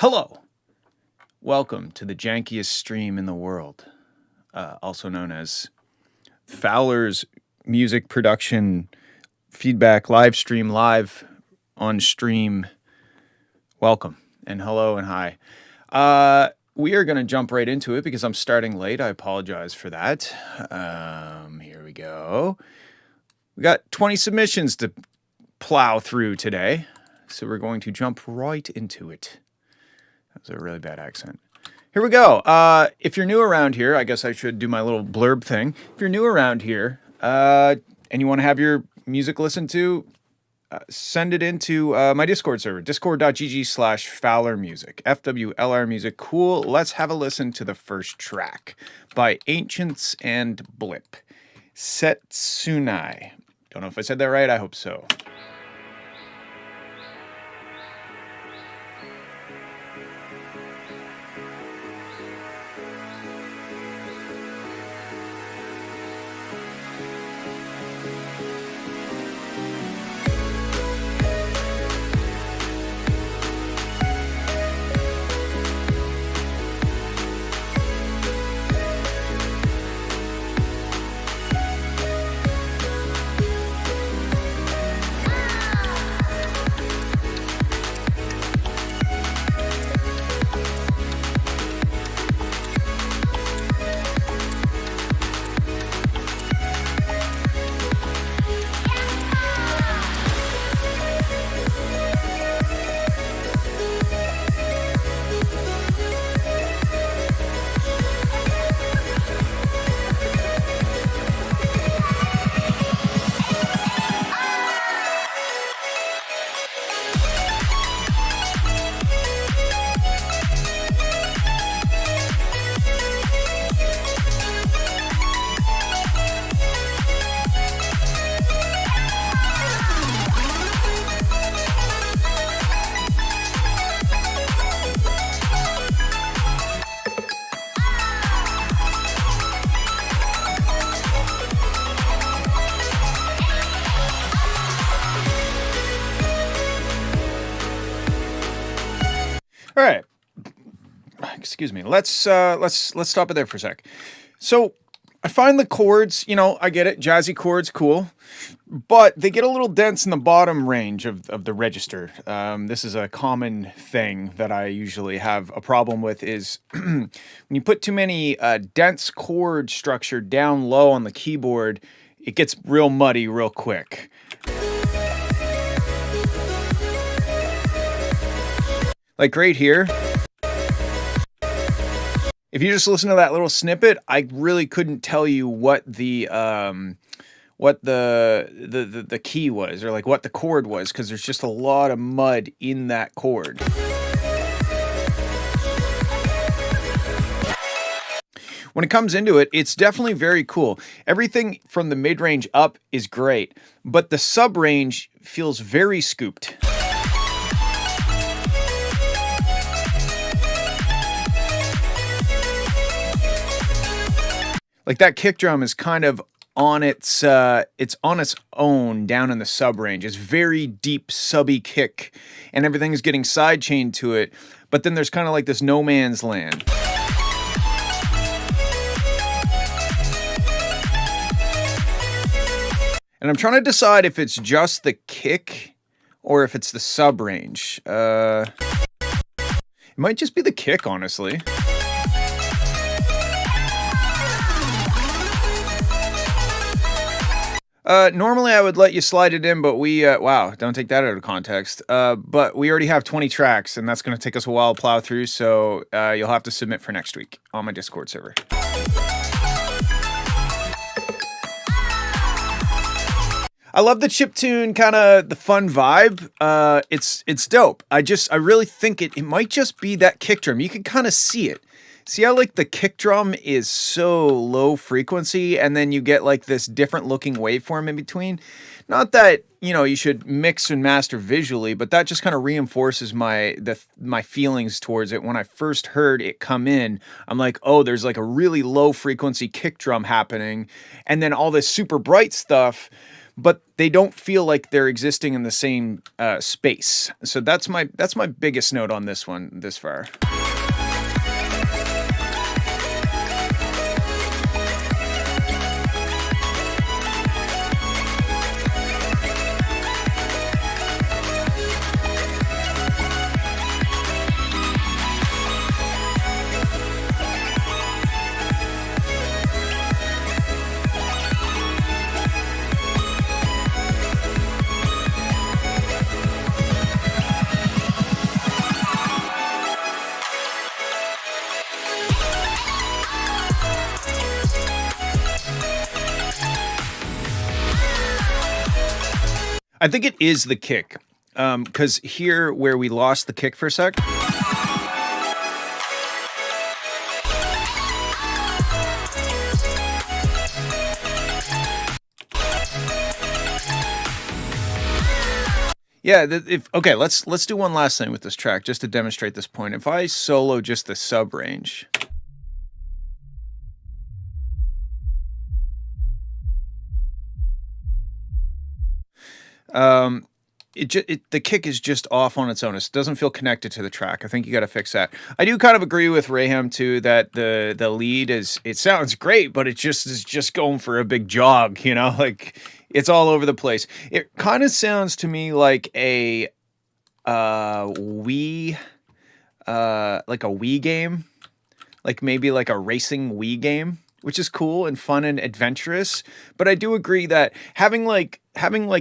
Hello. Welcome to the jankiest stream in the world, also known as Fowler's Music Production Feedback Live Stream, live on stream. Welcome, and hello, and hi. We are going to jump right into it because I'm starting late. I apologize for that. Here we go. We got 20 submissions to plow through today, so we're going to jump right into it. That was a really bad accent. Here we go. If you're new around here, I guess I should do my little blurb thing. If you're new around here and you want to have your music listened to, send it into my Discord server, discord.gg/Fowler Music, FWLR Music. Cool. Let's have a listen to the first track by Ancients and Blip, Setsunai. Don't know if I said that right. I hope so. All right. Excuse me. Let's stop it there for a sec. So I find the chords, I get it. Jazzy chords, cool. But they get a little dense in the bottom range of the register. This is a common thing that I usually have a problem with is when you put too many dense chord structure down low on the keyboard, it gets real muddy real quick. Like right here, if you just listen to that little snippet, I really couldn't tell you what the key was or like what the chord was because there's just a lot of mud in that chord. When it comes into it, it's definitely very cool. Everything from the mid-range up is great, but the sub-range feels very scooped. Like that kick drum is kind of on it's on its own down in the sub range. It's very deep subby kick and everything is getting sidechained to it. But then there's kind of like this no man's land. And I'm trying to decide if it's just the kick or if it's the sub range. It might just be the kick, honestly. Normally I would let you slide it in, but wow, don't take that out of context. But we already have 20 tracks, and that's going to take us a while to plow through, so you'll have to submit for next week on my Discord server. I love the chiptune, kind of the fun vibe. It's dope. I really think it might just be that kick drum. You can kind of see it. See how like the kick drum is so low frequency and then you get like this different looking waveform in between. Not that, you should mix and master visually, but that just kind of reinforces my feelings towards it. When I first heard it come in, I'm like, oh, there's like a really low frequency kick drum happening and then all this super bright stuff. but they don't feel like they're existing in the same space. So that's my biggest note on this one this far. I think it is the kick, because here where we lost the kick for a sec. Yeah, okay, let's do one last thing with this track just to demonstrate this point. If I solo just the sub range. The kick is just off on its own. It doesn't feel connected to the track. I think you got to fix that. I do kind of agree with Raham too that the lead it sounds great, but it is just going for a big jog, like it's all over the place. It kind of sounds to me like a Wii game, like maybe like a racing Wii game, which is cool and fun and adventurous. But I do agree that having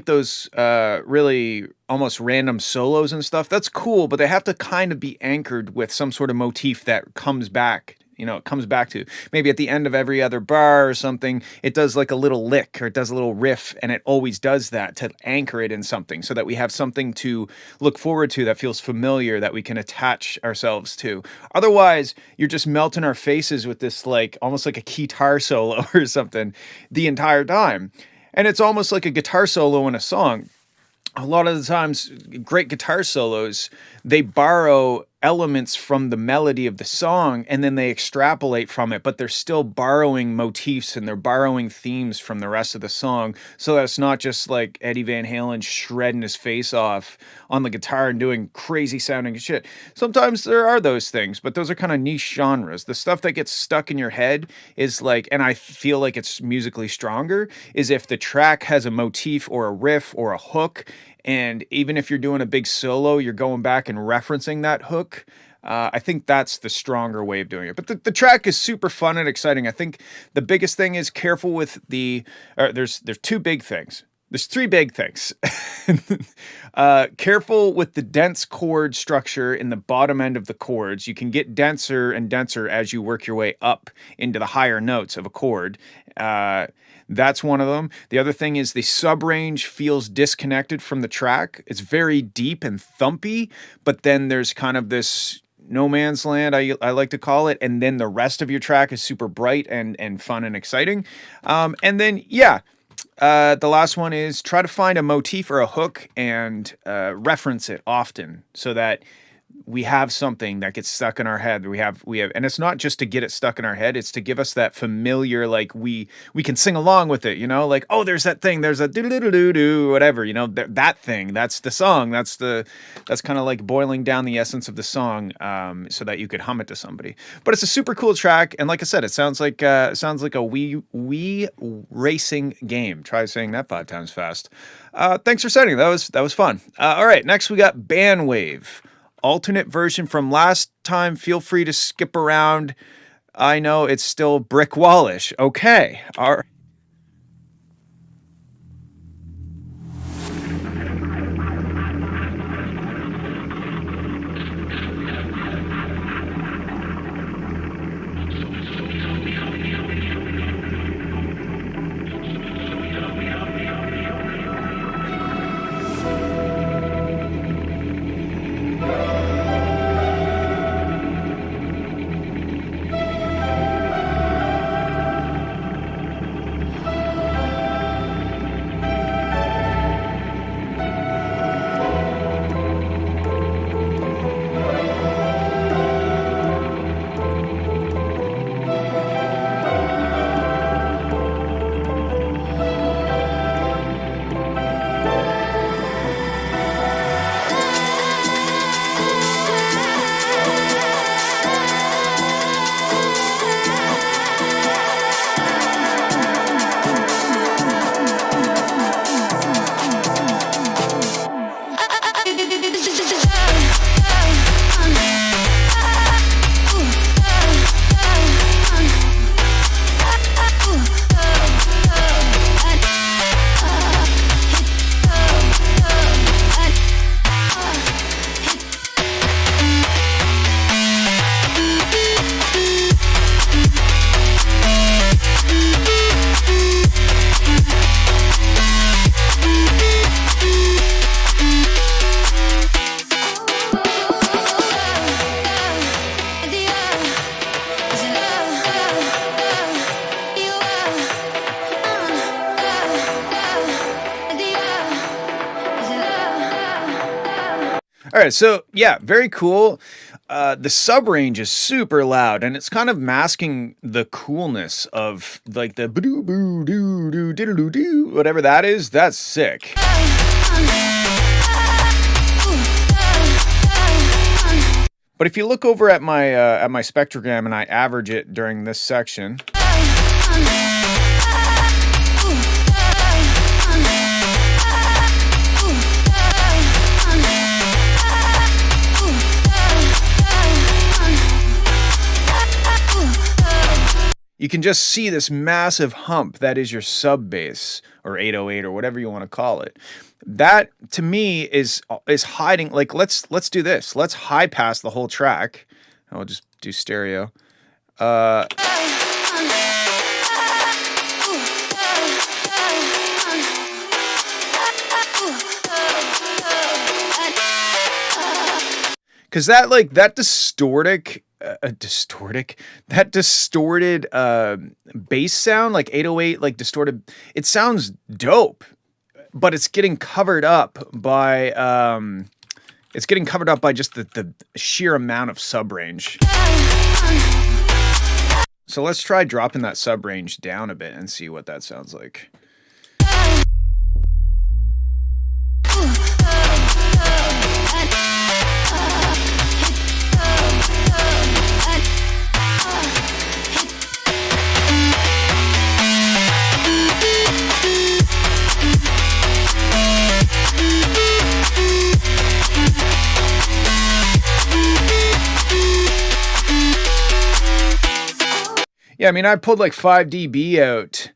those really almost random solos and stuff, that's cool, but they have to kind of be anchored with some sort of motif that comes back. It comes back to maybe at the end of every other bar or something, it does like a little lick or it does a little riff, and it always does that to anchor it in something so that we have something to look forward to that feels familiar, that we can attach ourselves to. Otherwise, you're just melting our faces with this like almost like a guitar solo or something the entire time. And it's almost like a guitar solo in a song. A lot of the times, great guitar solos, they borrow elements from the melody of the song and then they extrapolate from it, but they're still borrowing motifs and they're borrowing themes from the rest of the song, so that it's not just like Eddie Van Halen shredding his face off on the guitar and doing crazy sounding shit. Sometimes there are those things, but those are kind of niche genres. The stuff that gets stuck in your head is like, and I feel like it's musically stronger, is if the track has a motif or a riff or a hook, and even if you're doing a big solo, you're going back and referencing that hook. I think that's the stronger way of doing it. But the track is super fun and exciting. I think the biggest thing is careful with there's two big things. There's three big things. Careful with the dense chord structure in the bottom end of the chords. You can get denser and denser as you work your way up into the higher notes of a chord. That's one of them. The other thing is the sub range feels disconnected from the track. It's very deep and thumpy, but then there's kind of this no man's land, I like to call it, and then the rest of your track is super bright and fun and exciting. And then, the last one is try to find a motif or a hook and reference it often so that we have something that gets stuck in our head. We have, and it's not just to get it stuck in our head. It's to give us that familiar, like we can sing along with it, like, oh, there's that thing, there's a do whatever, that thing, that's the song. That's kind of like boiling down the essence of the song, so that you could hum it to somebody. But it's a super cool track. And like I said, it sounds like a Wii racing game. Try saying that 5 times fast. Thanks for setting. That was fun. All right. Next we got Bandwave. Alternate version from last time. Feel free to skip around. I know it's still Brick Wallish. Okay. All right. All right, so yeah, very cool. The sub range is super loud, and it's kind of masking the coolness of like the boo boo doo doo doo doo doo, whatever that is. That's sick. But if you look over at my spectrogram and I average it during this section. You can just see this massive hump that is your sub bass or 808 or whatever you want to call it. That to me is hiding. Like let's do this. Let's high pass the whole track. I'll just do stereo. Because that distorted bass sound, like 808, like distorted, it sounds dope, but it's getting covered up by just the sheer amount of sub range. So let's try dropping that sub range down a bit and see what that sounds like. Yeah, I mean, I pulled like 5 dB out,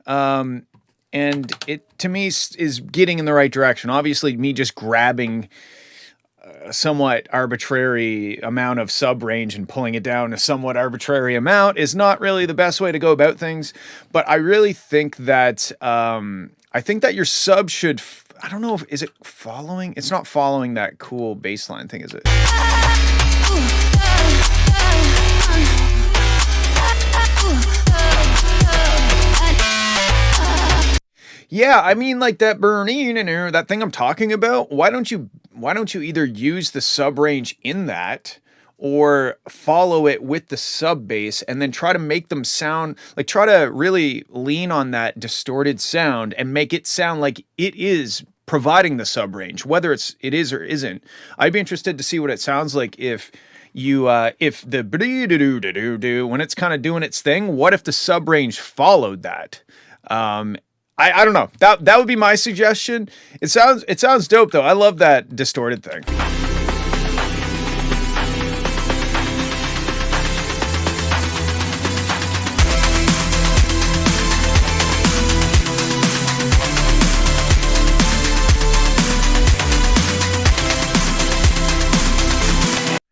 and it, to me, is getting in the right direction. Obviously, me just grabbing a somewhat arbitrary amount of sub range and pulling it down a somewhat arbitrary amount is not really the best way to go about things. But I really think that, your sub should, I don't know, is it following? It's not following that cool baseline thing, is it? Yeah, I mean, like that that thing I'm talking about. Why don't you either use the sub range in that or follow it with the sub bass and then try to make them sound like, try to really lean on that distorted sound and make it sound like it is providing the sub range, whether it is or isn't. I'd be interested to see what it sounds like if you if the when it's kind of doing its thing, what if the sub range followed that? I don't know. That would be my suggestion. It sounds dope though. I love that distorted thing.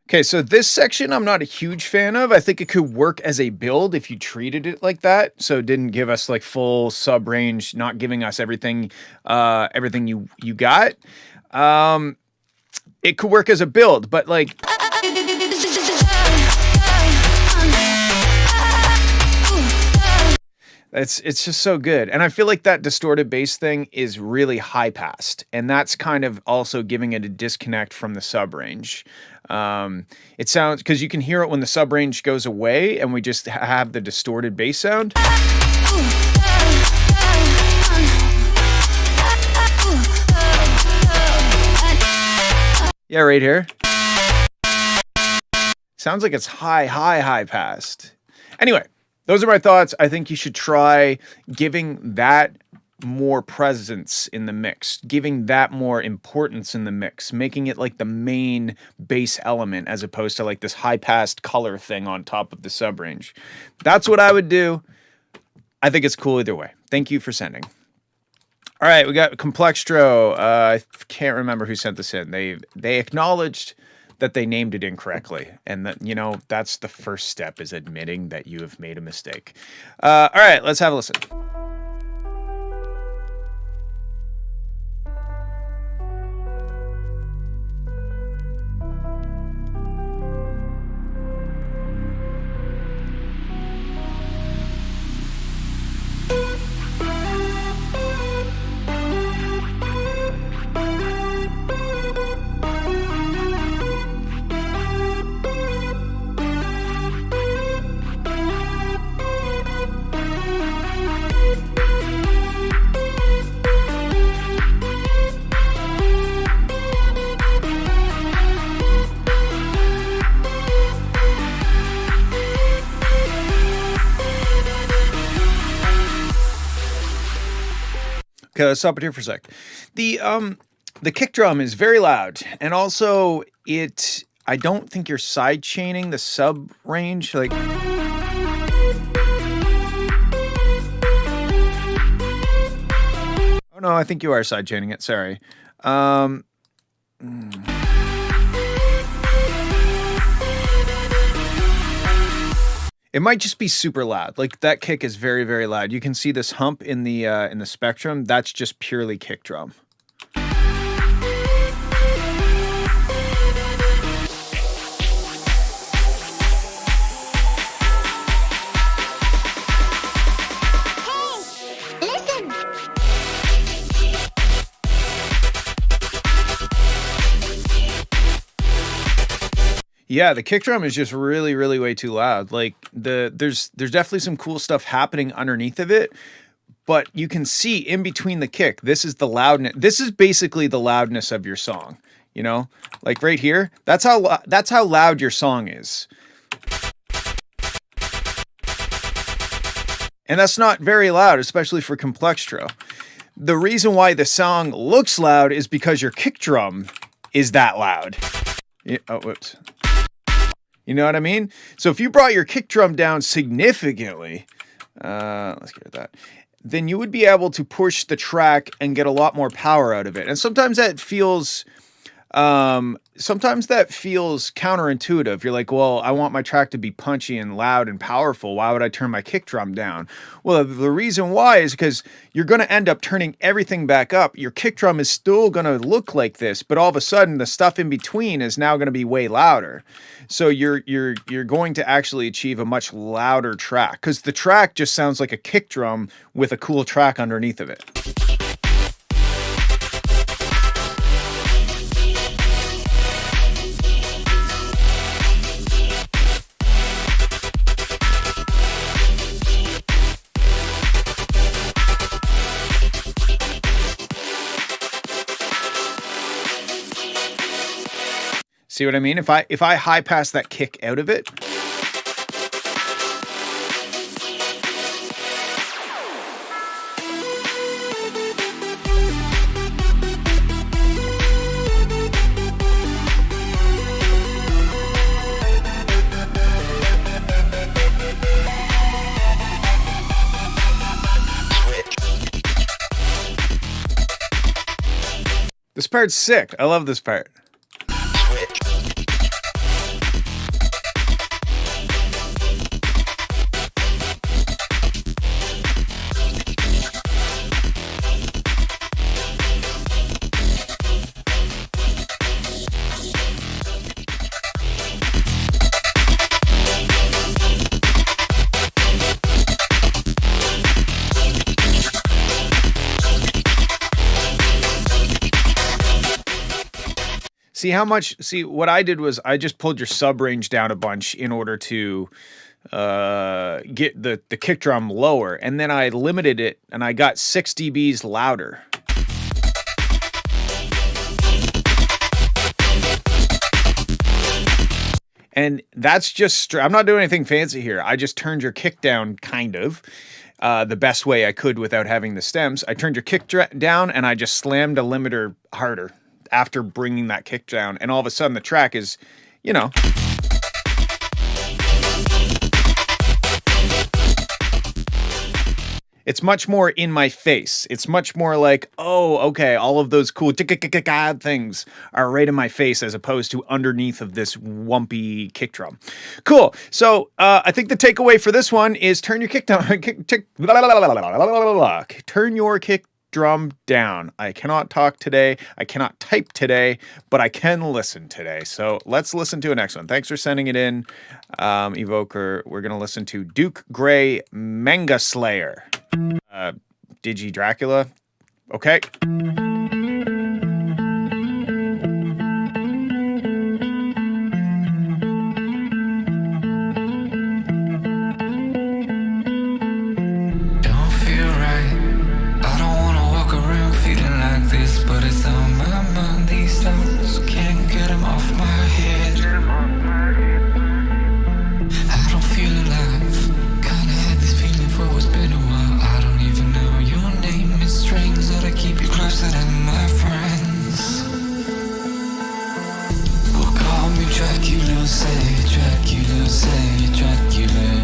Okay, so this section I'm not a huge fan of. I think it could work as a build if you treated it like that. So it didn't give us like full sub range, not giving us everything you got. It could work as a build, but like it's just so good. And I feel like that distorted bass thing is really high passed, and that's kind of also giving it a disconnect from the sub range. It sounds, because you can hear it when the sub range goes away and we just have the distorted bass sound. Yeah, right here. Sounds like it's high passed. Anyway, those are my thoughts. I think you should try giving that more presence in the mix, giving that more importance in the mix, making it like the main bass element as opposed to like this high-passed color thing on top of the sub range. That's what I would do. I think it's cool either way. Thank you for sending. All right, we got Complextro. I can't remember who sent this in. They acknowledged that they named it incorrectly, and that, you know, that's the first step, is admitting that you have made a mistake. All right, let's have a listen. stop it here for a sec. The kick drum is very loud, and also I don't think you're side chaining the sub range. Like, oh no, I think you are side chaining it. Sorry. It might just be super loud. Like, that kick is very, very loud. You can see this hump in the spectrum. That's just purely kick drum. Yeah, the kick drum is just really, really way too loud. Like, there's definitely some cool stuff happening underneath of it, but you can see in between the kick, this is the loudness. This is basically the loudness of your song, you know? Like right here, that's how loud your song is. And that's not very loud, especially for complextro. The reason why the song looks loud is because your kick drum is that loud. Yeah, oh, whoops. You know what I mean? So if you brought your kick drum down significantly, let's get at that, then you would be able to push the track and get a lot more power out of it. And sometimes that feels counterintuitive. You're like, well, I want my track to be punchy and loud and powerful. Why would I turn my kick drum down? Well, the reason why is because you're going to end up turning everything back up. Your kick drum is still going to look like this, but all of a sudden the stuff in between is now going to be way louder. So you're going to actually achieve a much louder track, because the track just sounds like a kick drum with a cool track underneath of it. See what I mean? If I high pass that kick out of it, this part's sick. I love this part. See, what I did was I just pulled your sub range down a bunch in order to get the kick drum lower, and then I limited it and I got 6 dBs louder. And that's just, I'm not doing anything fancy here. I just turned your kick down kind of the best way I could without having the stems. I turned your kick down and I just slammed a limiter harder after bringing that kick down, and all of a sudden the track is, you know, it's much more in my face. It's much more like, oh, okay, all of those cool things are right in my face as opposed to underneath of this wumpy kick drum. Cool. So I think the takeaway for this one is turn your kick down. Turn your kick drum down. I cannot talk today. I cannot type today, but I can listen today. So let's listen to a next one. Thanks for sending it in, Evoker. We're going to listen to Duke Gray Manga Slayer. Digi Dracula. Okay. Kinda had this feeling for what's been a while. I don't even know your name. It's strange that I say Dracula, say Dracula.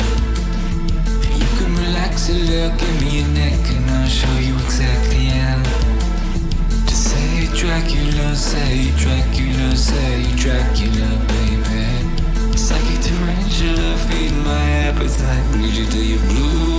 You can relax a little, give me a neck and I'll show you exactly how to say Dracula, say Dracula, say Dracula, baby. Psychic tarantula, feed my appetite, read you till you're blue.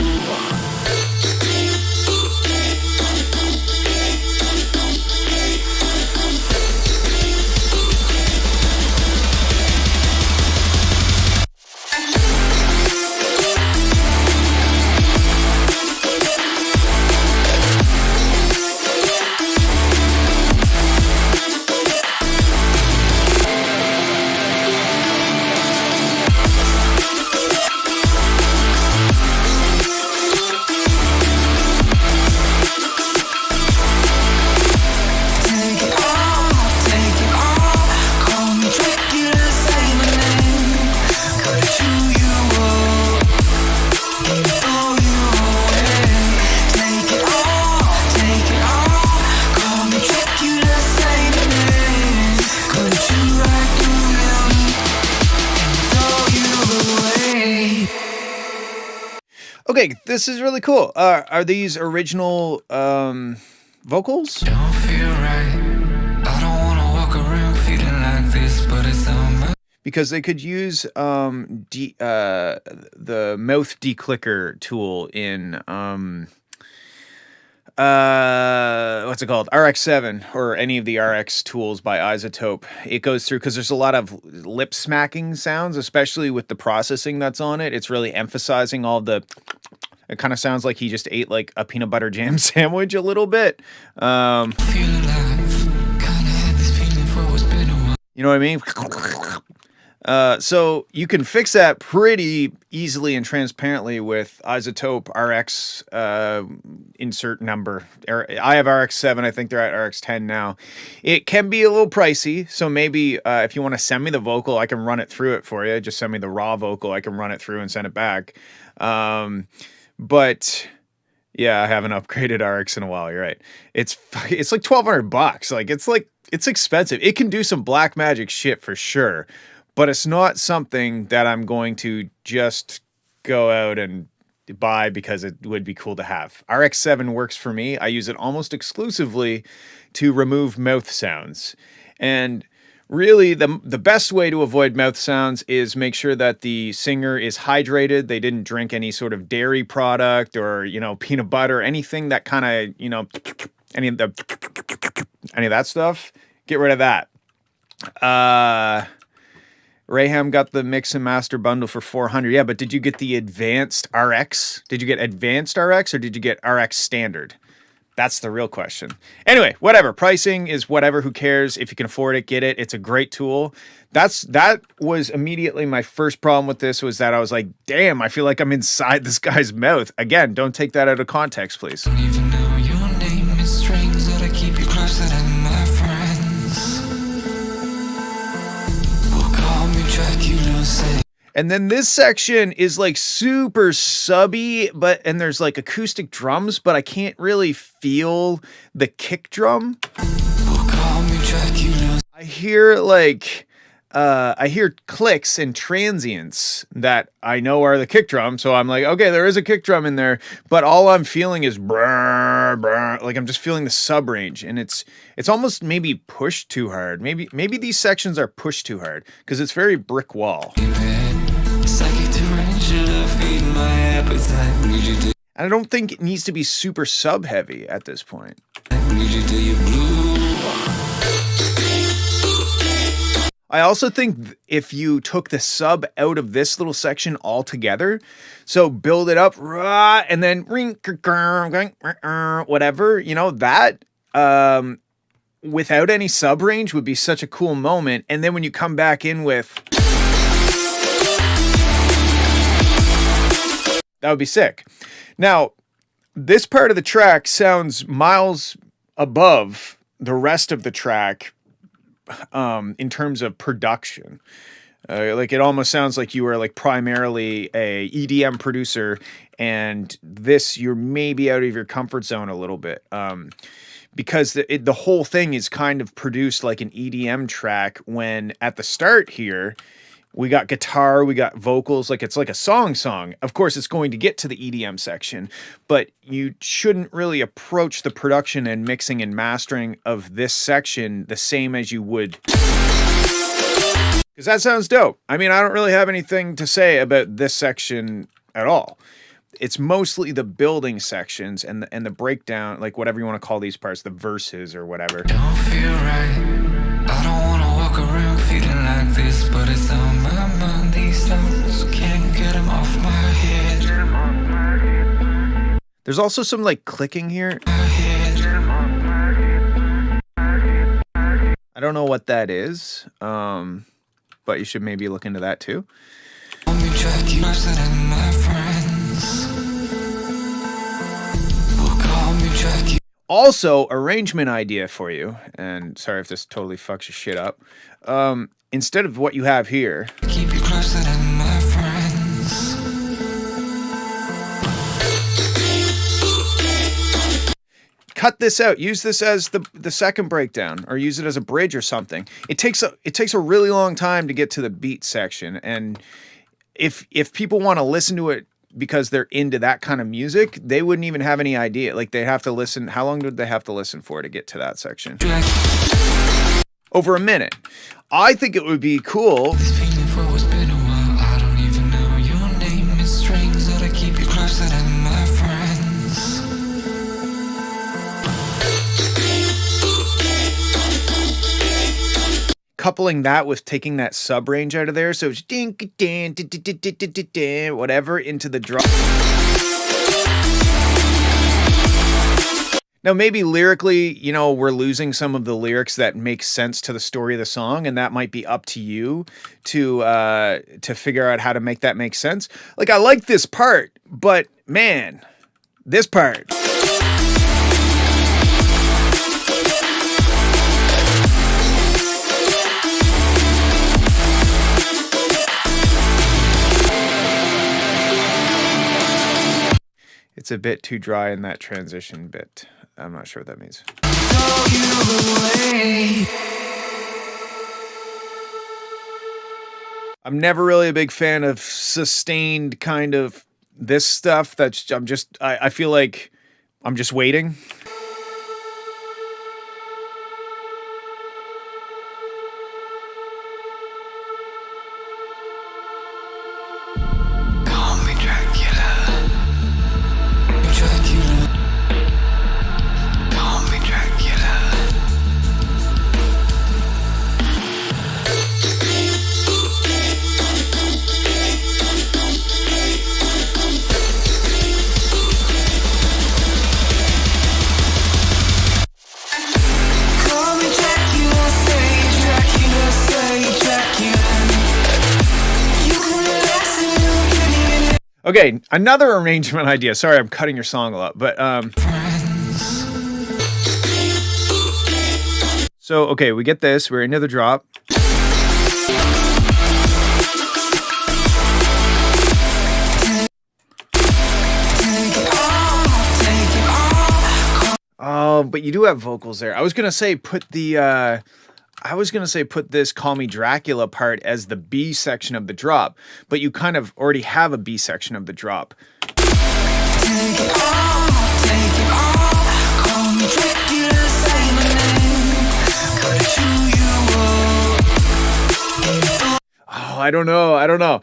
Okay, this is really cool. Are these original vocals? Don't feel right. I don't wanna walk around feeling like this, but it's on my. Because they could use the mouth declicker tool in what's it called? RX7 or any of the RX tools by Isotope. It goes through because there's a lot of lip smacking sounds, especially with the processing that's on it. It's really emphasizing all the. It kind of sounds like he just ate like a peanut butter jam sandwich a little bit. You know what I mean? So you can fix that pretty easily and transparently with Isotope RX insert number. I have RX7. I think they're at RX10 now. It can be a little pricey, so maybe if you want to send me the vocal, I can run it through it for you. Just send me the raw vocal. I can run it through and send it back. But yeah, I haven't upgraded RX in a while. You're right. It's like $1,200. Like it's expensive. It can do some black magic shit for sure. But it's not something that I'm going to just go out and buy because it would be cool to have. RX7 works for me. I use it almost exclusively to remove mouth sounds. And really, the best way to avoid mouth sounds is make sure that the singer is hydrated. They didn't drink any sort of dairy product or, peanut butter, anything that kind of, any of that stuff. Get rid of that. Raham got the mix and master bundle for $400. Yeah, but did you get the advanced RX? Did you get advanced RX or did you get RX standard? That's the real question. Anyway, whatever. Pricing is whatever. Who cares? If you can afford it, get it. It's a great tool. That was immediately my first problem with this was that I was like, damn, I feel like I'm inside this guy's mouth. Again, don't take that out of context, please. Don't even know your name. It's strange that I keep you closer than my friends. Well, call me Dracula, say. And then this section is like super subby, and there's like acoustic drums, but I can't really feel the kick drum. Call me Dracula. I hear clicks and transients that I know are the kick drum. So I'm like, okay, there is a kick drum in there, but all I'm feeling is brr, brr, like I'm just feeling the sub range, and it's almost maybe pushed too hard. Maybe these sections are pushed too hard because it's very brick wall. And I don't think it needs to be super sub heavy at this point. I also think if you took the sub out of this little section altogether, so build it up, and then whatever, that without any sub range would be such a cool moment. And then when you come back in with, that would be sick. Now, this part of the track sounds miles above the rest of the track in terms of production. Like it almost sounds like you were like primarily a EDM producer, and this you're maybe out of your comfort zone a little bit. Because the whole thing is kind of produced like an EDM track when at the start here, We got guitar, we got vocals, like it's like a song. Of course, it's going to get to the EDM section, but you shouldn't really approach the production and mixing and mastering of this section the same as you would. Because that sounds dope. I mean, I don't really have anything to say about this section at all. It's mostly the building sections and the breakdown, like whatever you want to call these parts, the verses or whatever. Don't feel right. I don't wanna walk around feeling like this, but it's on my mind. These thoughts can't get them off my head. There's also some like clicking here. I don't know what that is, but you should maybe look into that too. Also, arrangement idea for you, and sorry if this totally fucks your shit up. Instead of what you have here, keep you closer than my friends. Cut this out. Use this as the second breakdown, or use it as a bridge or something. It takes a really long time to get to the beat section, and if people want to listen to it because they're into that kind of music, they wouldn't even have any idea. Like, they'd have to listen. How long did they have to listen for to get to that section? Over a minute. I think it would be cool. This feeling for what's been a while. I don't even know your name. It's strange that I keep you closer than my friends. Coupling that with taking that sub range out of there, so it's ding ding whatever into the drop. Now, maybe lyrically, you know, we're losing some of the lyrics that make sense to the story of the song, and that might be up to you to figure out how to make that make sense. Like, I like this part, but man, this part. It's a bit too dry in that transition bit. I'm not sure what that means. I'm never really a big fan of sustained kind of this stuff. I feel like I'm just waiting. Okay, another arrangement idea. Sorry, I'm cutting your song a lot, but so okay, we get this. We're into the drop. Oh, but you do have vocals there. I was gonna say put this Call Me Dracula part as the B section of the drop, but you kind of already have a B section of the drop. Oh, I don't know.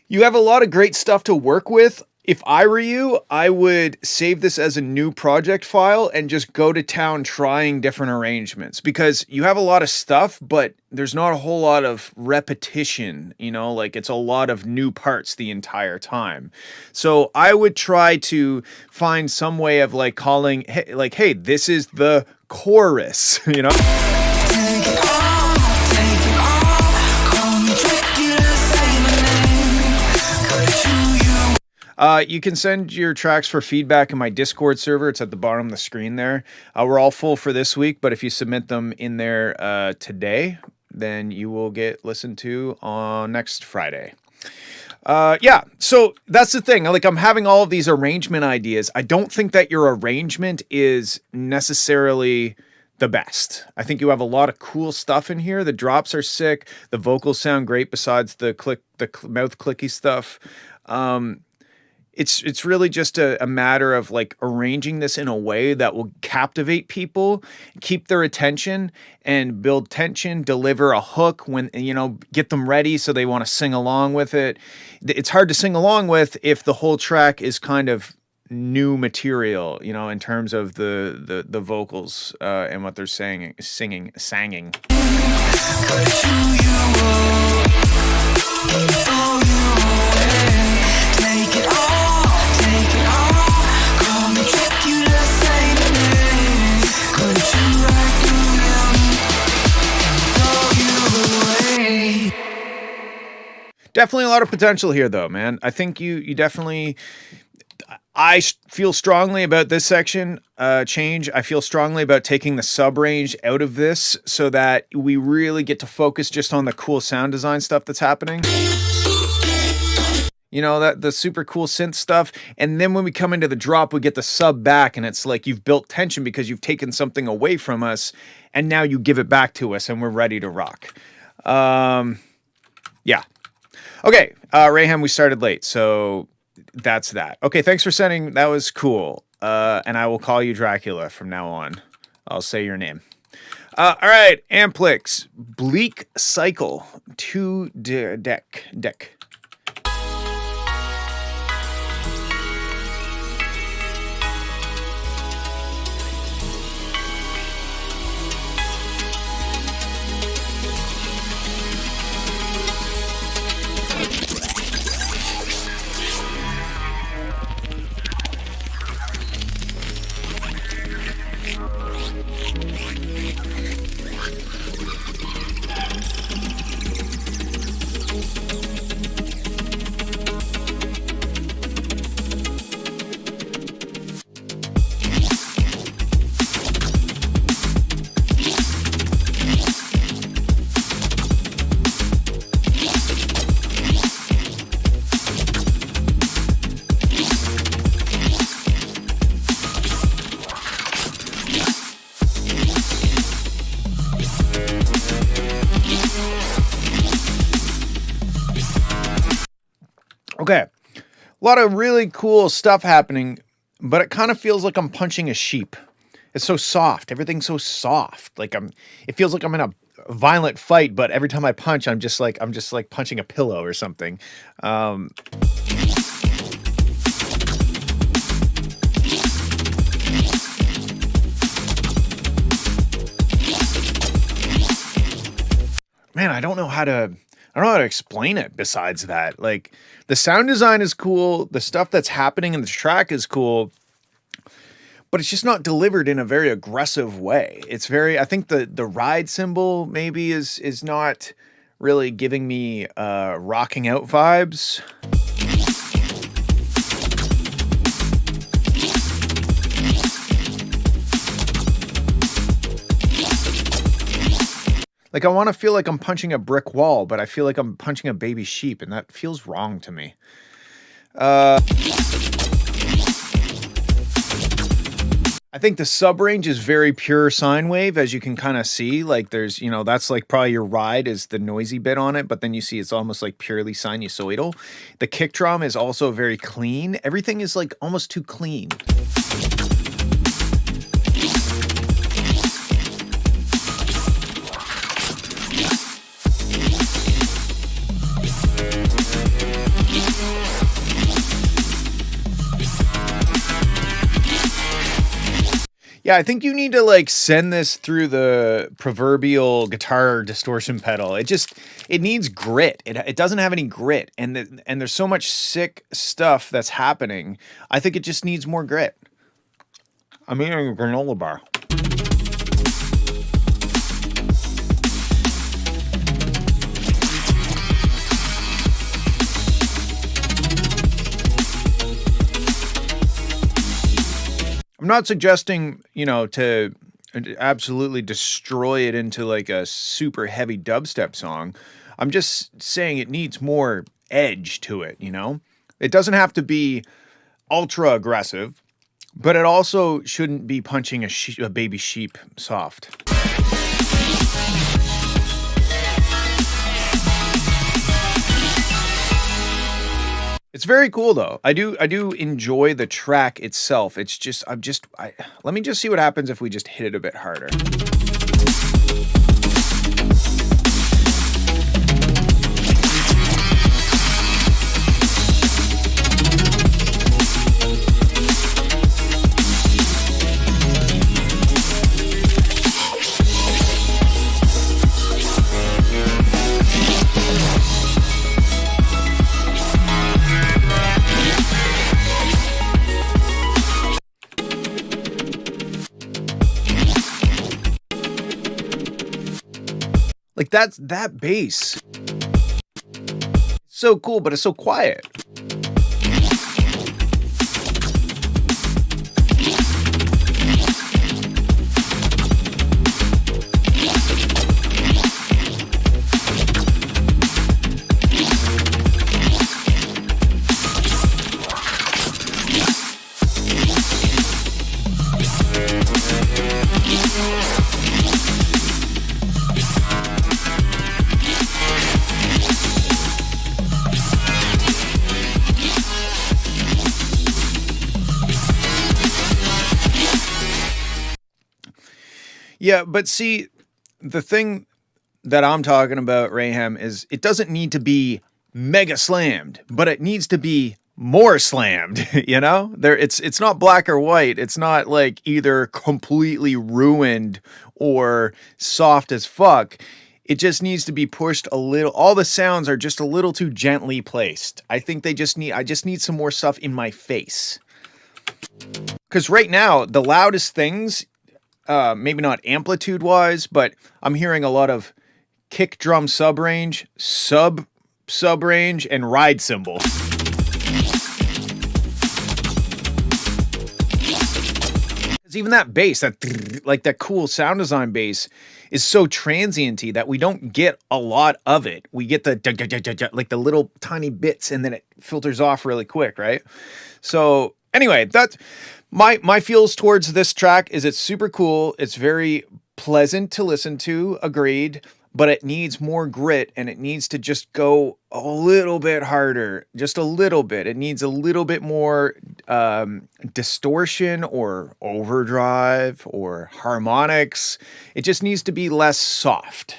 You have a lot of great stuff to work with. If I were you, I would save this as a new project file and just go to town trying different arrangements, because you have a lot of stuff, but there's not a whole lot of repetition, you know, like it's a lot of new parts the entire time. So I would try to find some way of like calling, hey, this is the chorus, you know? You can send your tracks for feedback in my Discord server. It's at the bottom of the screen there. We're all full for this week, but if you submit them in there today, then you will get listened to on next Friday. Yeah, so that's the thing. Like, I'm having all of these arrangement ideas. I don't think that your arrangement is necessarily the best. I think you have a lot of cool stuff in here. The drops are sick. The vocals sound great besides the mouth clicky stuff. It's really just a matter of like arranging this in a way that will captivate people, keep their attention, and build tension, deliver a hook when, get them ready so they want to sing along with it. It's hard to sing along with if the whole track is kind of new material, in terms of the vocals and what they're singing. Definitely a lot of potential here, though, man. I think you definitely. I feel strongly about this section change. I feel strongly about taking the sub range out of this so that we really get to focus just on the cool sound design stuff that's happening. That the super cool synth stuff. And then when we come into the drop, we get the sub back, and it's like you've built tension because you've taken something away from us, and now you give it back to us, and we're ready to rock. Yeah. Okay, Rayham, we started late, so that's that. Okay, thanks for sending. That was cool. And I will call you Dracula from now on. I'll say your name. All right, Amplix, Bleak Cycle, 2 deck. Okay, a lot of really cool stuff happening, but it kind of feels like I'm punching a sheep. It's so soft. Everything's so soft. It feels like I'm in a violent fight, but every time I punch, I'm just like punching a pillow or something. Man, I don't know how to explain it besides that. Like, the sound design is cool, the stuff that's happening in the track is cool, but it's just not delivered in a very aggressive way. I think the ride cymbal maybe is not really giving me rocking out vibes. Like, I want to feel like I'm punching a brick wall, but I feel like I'm punching a baby sheep, and that feels wrong to me. I think the sub range is very pure sine wave, as you can kind of see. Like, there's, that's like probably your ride is the noisy bit on it, but then you see it's almost like purely sinusoidal. The kick drum is also very clean. Everything is like almost too clean. Yeah, I think you need to like send this through the proverbial guitar distortion pedal. It needs grit. It doesn't have any grit, and there's so much sick stuff that's happening. I think it just needs more grit. I'm eating a granola bar. I'm not suggesting, to absolutely destroy it into like a super heavy dubstep song. I'm just saying it needs more edge to it, It doesn't have to be ultra aggressive. but it also shouldn't be punching a baby sheep soft. It's very cool though. I do enjoy the track itself. It's just let me just see what happens if we just hit it a bit harder. Like that bass. So cool, but it's so quiet. Yeah, but see, the thing that I'm talking about, Rayham, is it doesn't need to be mega slammed, but it needs to be more slammed, you know? It's not black or white. It's not like either completely ruined or soft as fuck. It just needs to be pushed a little. All the sounds are just a little too gently placed. I think I just need some more stuff in my face. Cuz right now, the loudest things, maybe not amplitude wise, but I'm hearing a lot of kick drum sub range, sub range, and ride cymbal. Because even that bass, that like that cool sound design bass, is so transienty that we don't get a lot of it. We get the like the little tiny bits, and then it filters off really quick, right? So anyway, that's my feels towards this track is it's super cool. It's very pleasant to listen to, agreed, but it needs more grit and it needs to just go a little bit harder, just a little bit. It needs a little bit more distortion or overdrive or harmonics. It just needs to be less soft.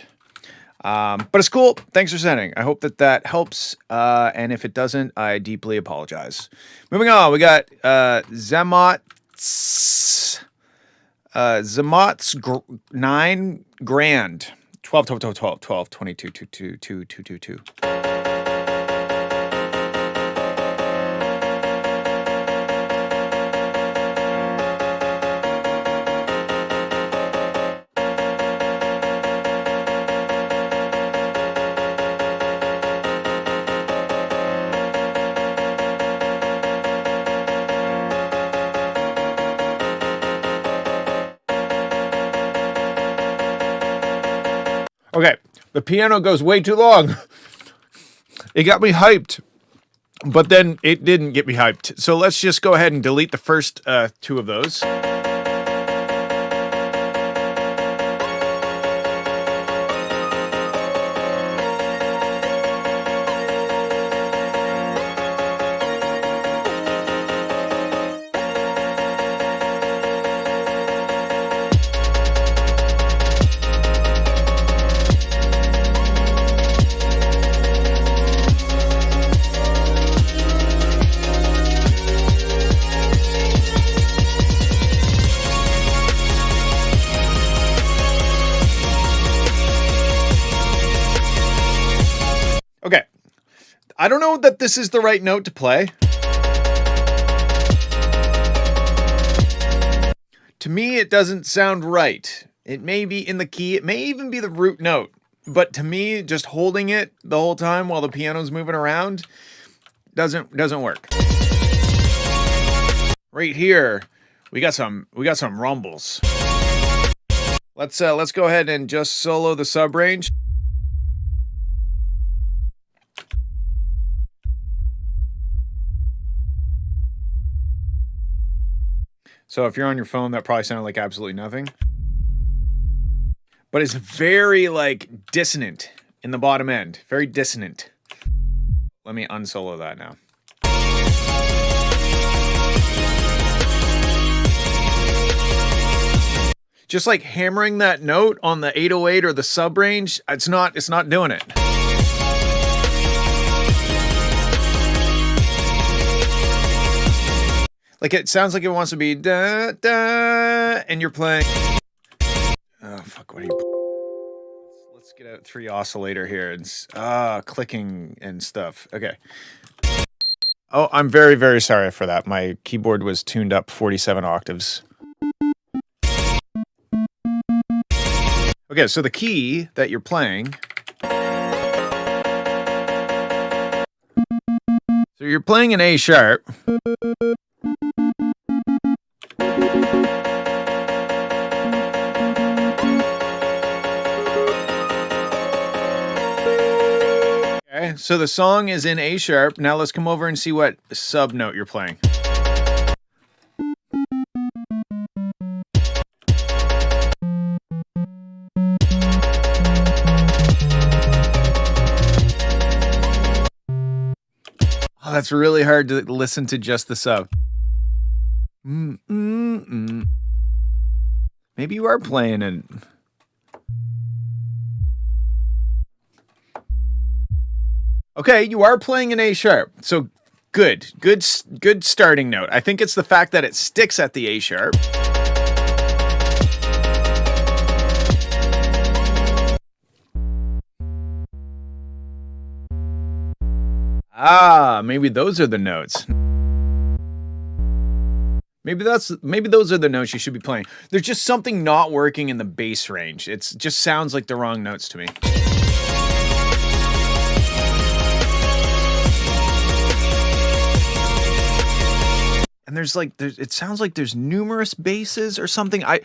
But it's cool. Thanks for sending. I hope that helps. And if it doesn't, I deeply apologize. Moving on, we got Zemot's 9 grand. 12, 12, 12, 12, 12, 22, 2, 2, 2, 2, 2, 2. Okay, the piano goes way too long. It got me hyped, but then it didn't get me hyped. So let's just go ahead and delete the first 2 of those. Okay, I don't know that this is the right note to play. To me, it doesn't sound right. It may be in the key, it may even be the root note, but to me, just holding it the whole time while the piano's moving around doesn't work. Right here, we got some rumbles. Let's go ahead and just solo the sub range. So if you're on your phone, that probably sounded like absolutely nothing. But it's very like dissonant in the bottom end. Very dissonant. Let me unsolo that now. Just like hammering that note on the 808 or the sub range, it's not doing it. Like it sounds like it wants to be da da, and you're playing. Oh fuck! What are you? Let's get a 3 oscillator here. It's clicking and stuff. Okay. Oh, I'm very, very sorry for that. My keyboard was tuned up 47 octaves. Okay, so the key that you're playing. So you're playing an A sharp. Okay, so the song is in A sharp. Now let's come over and see what sub note you're playing. Oh, that's really hard to listen to just the sub. Maybe you are playing it. Okay, you are playing an A sharp. So good starting note. I think it's the fact that it sticks at the A sharp. Maybe those are the notes. Maybe those are the notes you should be playing. There's just something not working in the bass range. It just sounds like the wrong notes to me. And it sounds like there's numerous basses or something. I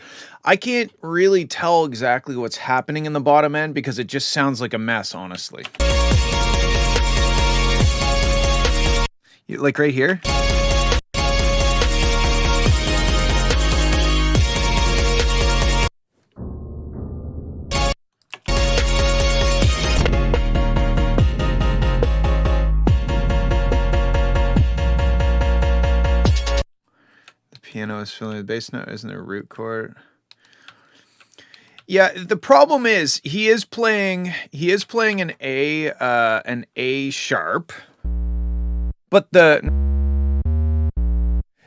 can't really tell exactly what's happening in the bottom end because it just sounds like a mess, honestly. Like right here. The piano is filling the bass note, isn't there a root chord? Yeah, the problem is he is playing an A sharp. But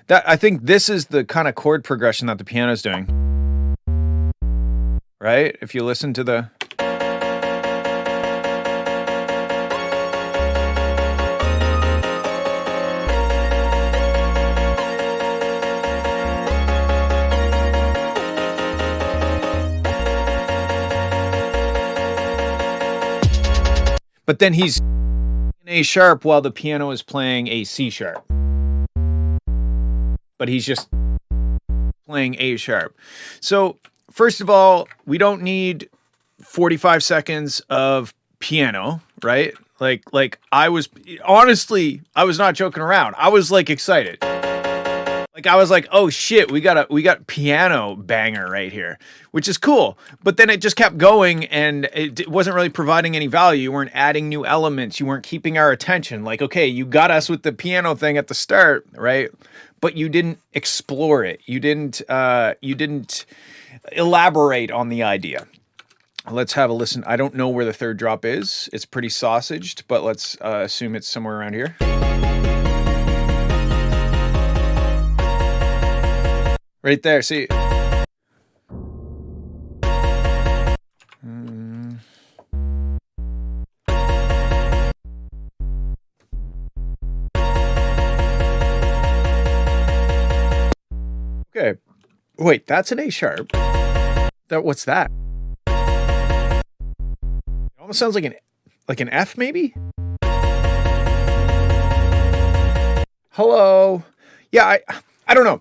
I think this is the kind of chord progression that the piano's doing. Right? If you listen to the But then he's A sharp while the piano is playing a C sharp. But he's just playing A sharp. So, first of all, we don't need 45 seconds of piano, right? Like I was not joking around. I was like excited. Like I was like, "Oh shit, we got piano banger right here," which is cool. But then it just kept going and it wasn't really providing any value. You weren't adding new elements. You weren't keeping our attention. Like, okay, you got us with the piano thing at the start, right? But you didn't explore it. You didn't elaborate on the idea. Let's have a listen. I don't know where the third drop is. It's pretty sausaged, but let's assume it's somewhere around here. Right there, see. Okay. Wait, that's an A sharp. What's that? It almost sounds like an F maybe? Hello. Yeah, I don't know.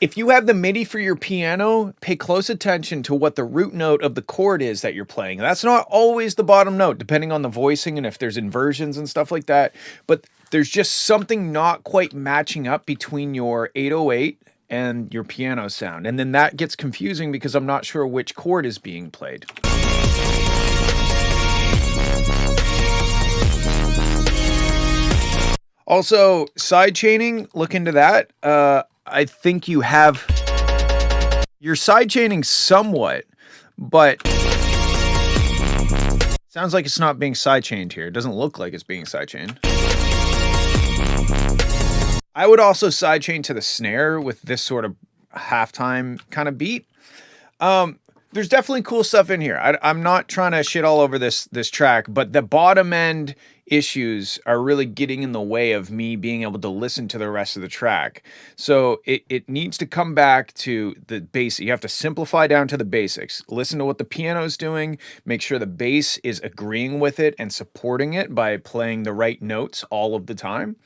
If you have the MIDI for your piano, pay close attention to what the root note of the chord is that you're playing. That's not always the bottom note, depending on the voicing and if there's inversions and stuff like that. But there's just something not quite matching up between your 808 and your piano sound. And then that gets confusing because I'm not sure which chord is being played. Also, side chaining, look into that. I think you're side chaining somewhat, but sounds like it's not being side chained here. It doesn't look like it's being side chained. I would also side chain to the snare with this sort of halftime kind of beat. There's definitely cool stuff in here. I'm not trying to shit all over this track, but the bottom end issues are really getting in the way of me being able to listen to the rest of the track. So it needs to come back to the basics. You have to simplify down to the basics. Listen to what the piano is doing. Make sure the bass is agreeing with it and supporting it by playing the right notes all of the time.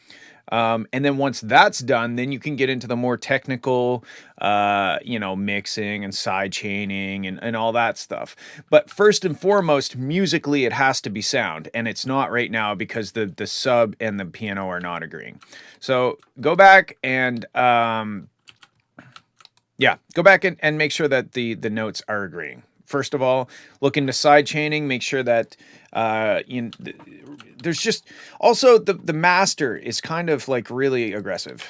And then once that's done, then you can get into the more technical, mixing and side chaining and all that stuff. But first and foremost, musically, it has to be sound. And it's not right now because the sub and the piano are not agreeing. So go back and, go back and make sure that the notes are agreeing. First of all, look into side chaining, make sure that, there's just also the master is kind of like really aggressive.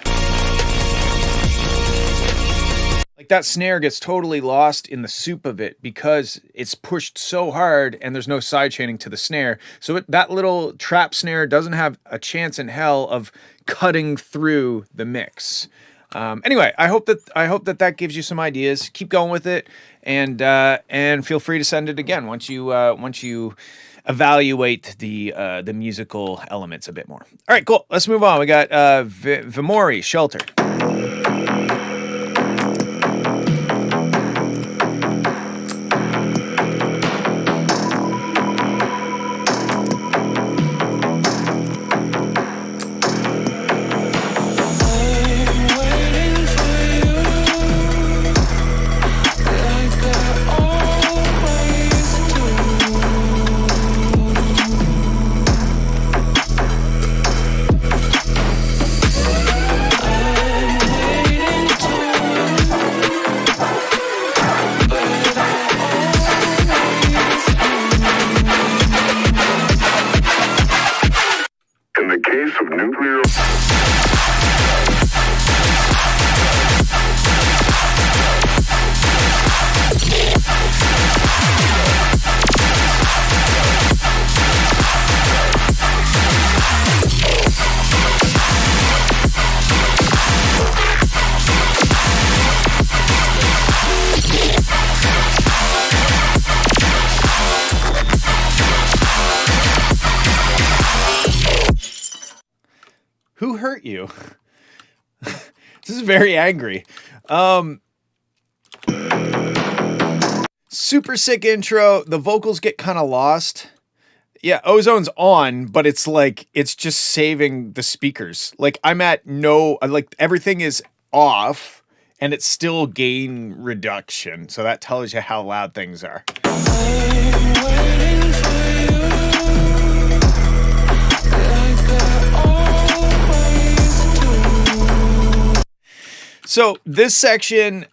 Like that snare gets totally lost in the soup of it because it's pushed so hard and there's no side chaining to the snare. So that little trap snare doesn't have a chance in hell of cutting through the mix. Anyway, I hope that gives you some ideas. Keep going with it, and feel free to send it again once you evaluate the musical elements a bit more. All right, cool. Let's move on. We got Vimori, Shelter. Who hurt you? This is very angry. Super sick intro. The vocals get kind of lost. Yeah, Ozone's on, but it's like, it's just saving the speakers. Like everything is off and it's still gain reduction. So that tells you how loud things are. So this section,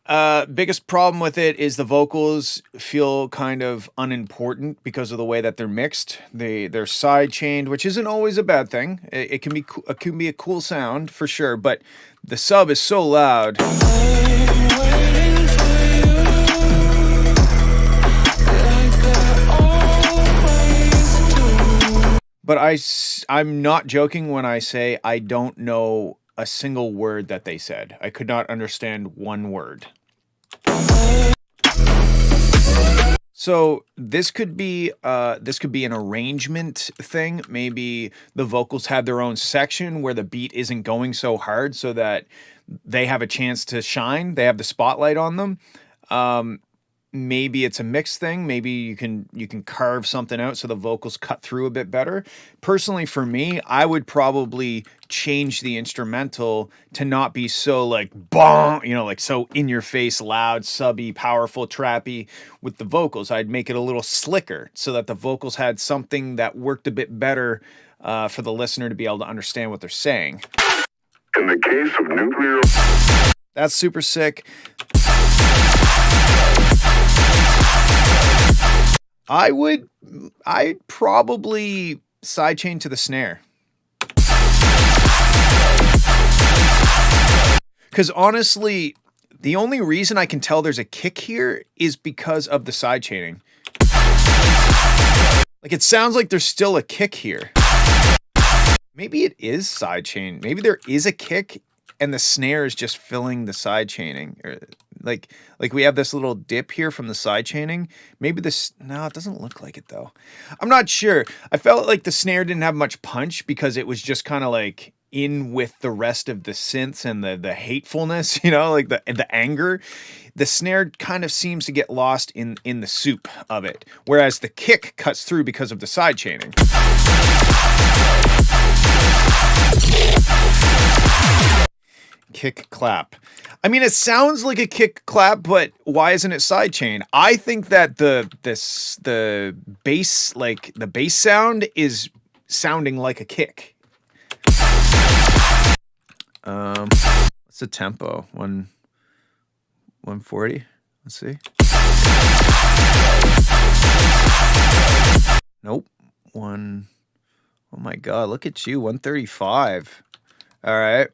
biggest problem with it is the vocals feel kind of unimportant because of the way that they're mixed. They're side chained, which isn't always a bad thing. It can be a cool sound for sure, but the sub is so loud. But I'm not joking when I say I don't know a single word that they said. I could not understand one word. So this could be an arrangement thing. Maybe the vocals have their own section where the beat isn't going so hard so that they have a chance to shine. They have the spotlight on them. Maybe it's a mixed thing. Maybe you can carve something out so the vocals cut through a bit better. Personally, for me, I would probably change the instrumental to not be so like bong, like so in your face, loud, subby, powerful, trappy with the vocals. I'd make it a little slicker so that the vocals had something that worked a bit better for the listener to be able to understand what they're saying. In the case of nuclear... That's super sick. I'd probably sidechain to the snare. Because honestly, the only reason I can tell there's a kick here is because of the sidechaining. Like, it sounds like there's still a kick here. Maybe it is sidechain. Maybe there is a kick and the snare is just filling the sidechaining. Like we have this little dip here from the sidechaining. Maybe this, no, it doesn't look like it though. I'm not sure. I felt like the snare didn't have much punch because it was just kind of like in with the rest of the synths and the hatefulness, you know, like the anger. The snare kind of seems to get lost in the soup of it, whereas the kick cuts through because of the sidechaining. Kick clap. I mean, it sounds like a kick clap, but why isn't it sidechain? I think that the bass, like the bass sound, is sounding like a kick. What's the tempo? 140. Let's see. Nope. Oh my God, look at you. 135. All right.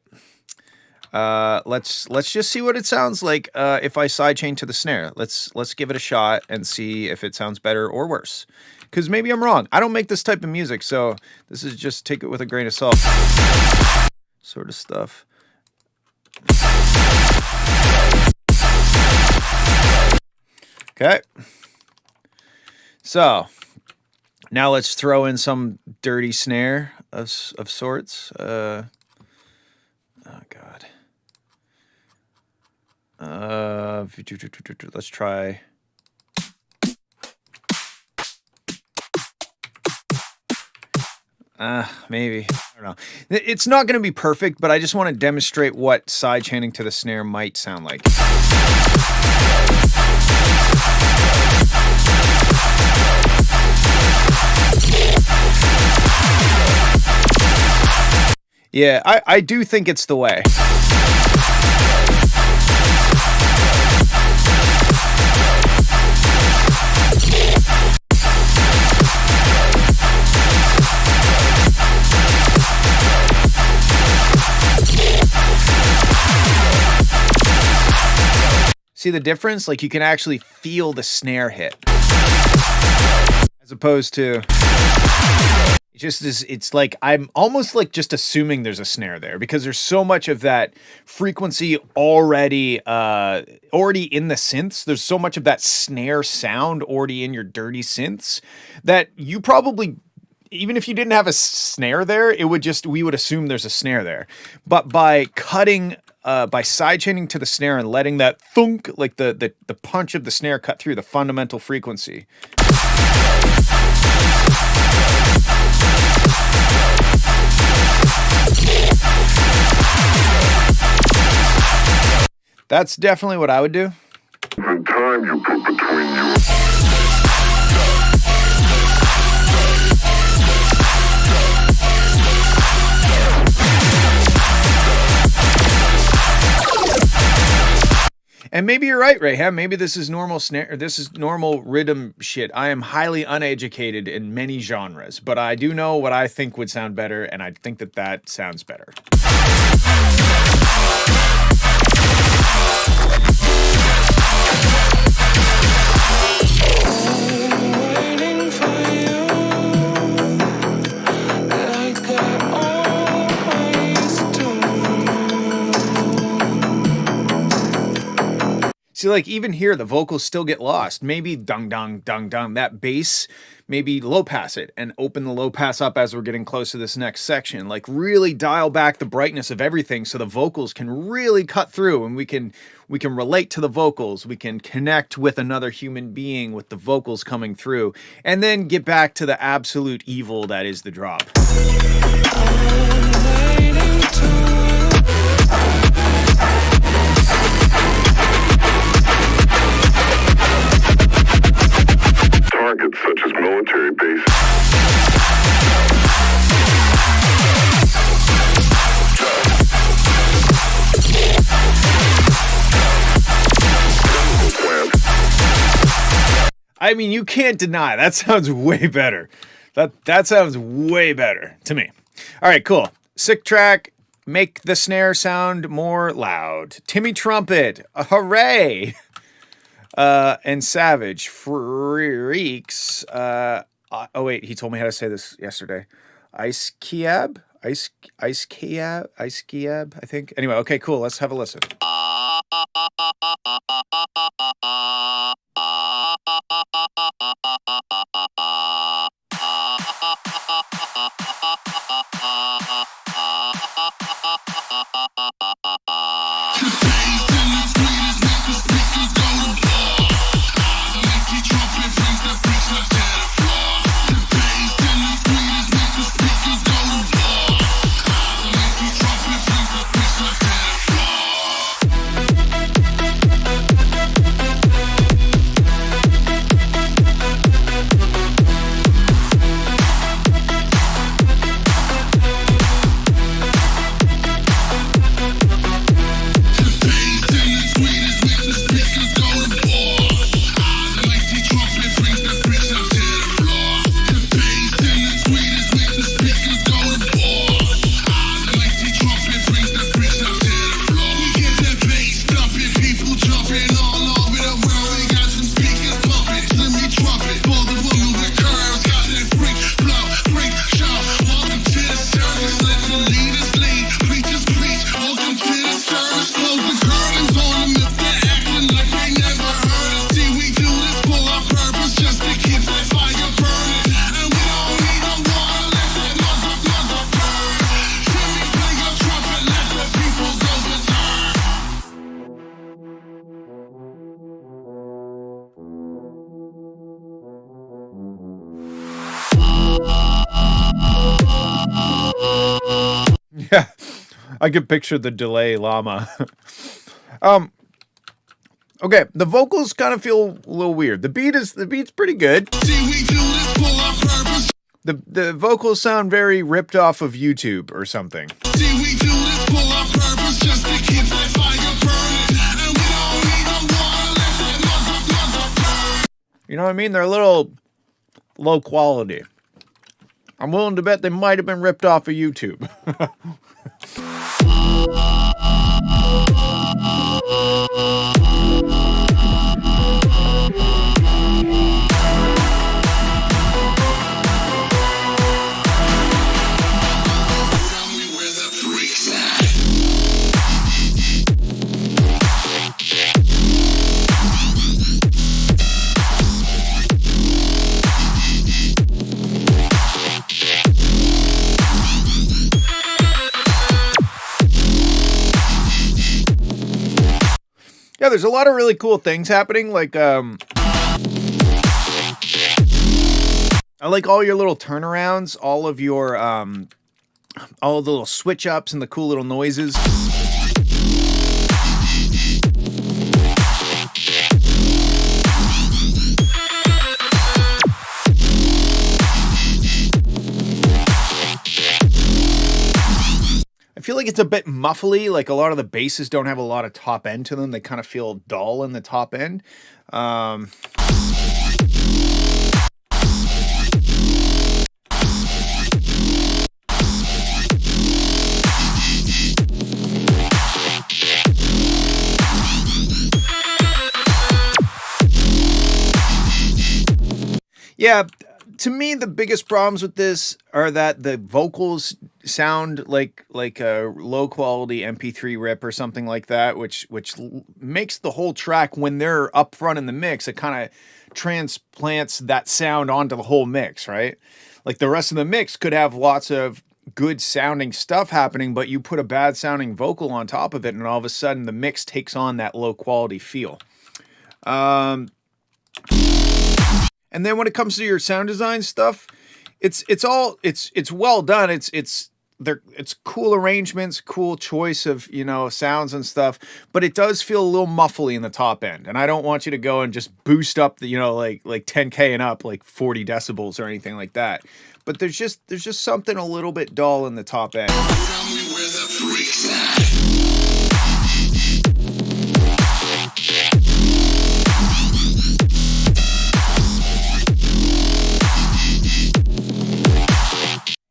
Let's just see what it sounds like if I sidechain to the snare. Let's give it a shot and see if it sounds better or worse. Because maybe I'm wrong. I don't make this type of music, so this is just take it with a grain of salt sort of stuff. Okay. So now let's throw in some dirty snare of sorts. Oh God. Let's try. Maybe. I don't know. It's not going to be perfect, but I just want to demonstrate what sidechaining to the snare might sound like. Yeah, I do think it's the way. See the difference? Like, you can actually feel the snare hit. As opposed to... it's like, I'm almost like just assuming there's a snare there because there's so much of that frequency already in the synths. There's so much of that snare sound already in your dirty synths that you probably, even if you didn't have a snare there, we would assume there's a snare there. But by sidechaining to the snare and letting that thunk, like the punch of the snare cut through the fundamental frequency. That's definitely what I would do. The time you put between you. And maybe you're right, Raham. Maybe this is normal snare, or this is normal rhythm shit. I am highly uneducated in many genres, but I do know what I think would sound better, and I think that sounds better. See, like, even here, the vocals still get lost. Maybe dung, dung, dung, dung. That bass, maybe low pass it and open the low pass up as we're getting close to this next section. Like, really dial back the brightness of everything so the vocals can really cut through and we can relate to the vocals. We can connect with another human being with the vocals coming through and then get back to the absolute evil that is the drop. Targets such as military bases. I mean, you can't deny that sounds way better. That sounds way better to me. All right, cool. Sick track. Make the snare sound more loud. Timmy Trumpet. Hooray. And Savage Freaks. Oh wait, he told me how to say this yesterday. Ice Kiab, I think. Anyway, okay, cool. Let's have a listen. Yeah, I could picture the delay llama. Okay, the vocals kind of feel a little weird. The beat's pretty good. The vocals sound very ripped off of YouTube or something. You know what I mean? They're a little low quality. I'm willing to bet they might have been ripped off of YouTube. Yeah, there's a lot of really cool things happening. Like, I like all your little turnarounds, all of your, all of the little switch ups and the cool little noises. I feel like it's a bit muffly, like a lot of the basses don't have a lot of top end to them. They kind of feel dull in the top end. Yeah, to me, the biggest problems with this are that the vocals sound like a low quality MP3 rip or something like that, which makes the whole track, when they're up front in the mix, it kind of transplants that sound onto the whole mix, right? Like the rest of the mix could have lots of good sounding stuff happening, but you put a bad sounding vocal on top of it, and all of a sudden the mix takes on that low quality feel. And then when it comes to your sound design stuff, it's well done. It's cool arrangements, cool choice of, you know, sounds and stuff, but it does feel a little muffly in the top end. And I don't want you to go and just boost up the, you know, like 10K and up, like 40 decibels or anything like that. But there's just something a little bit dull in the top end.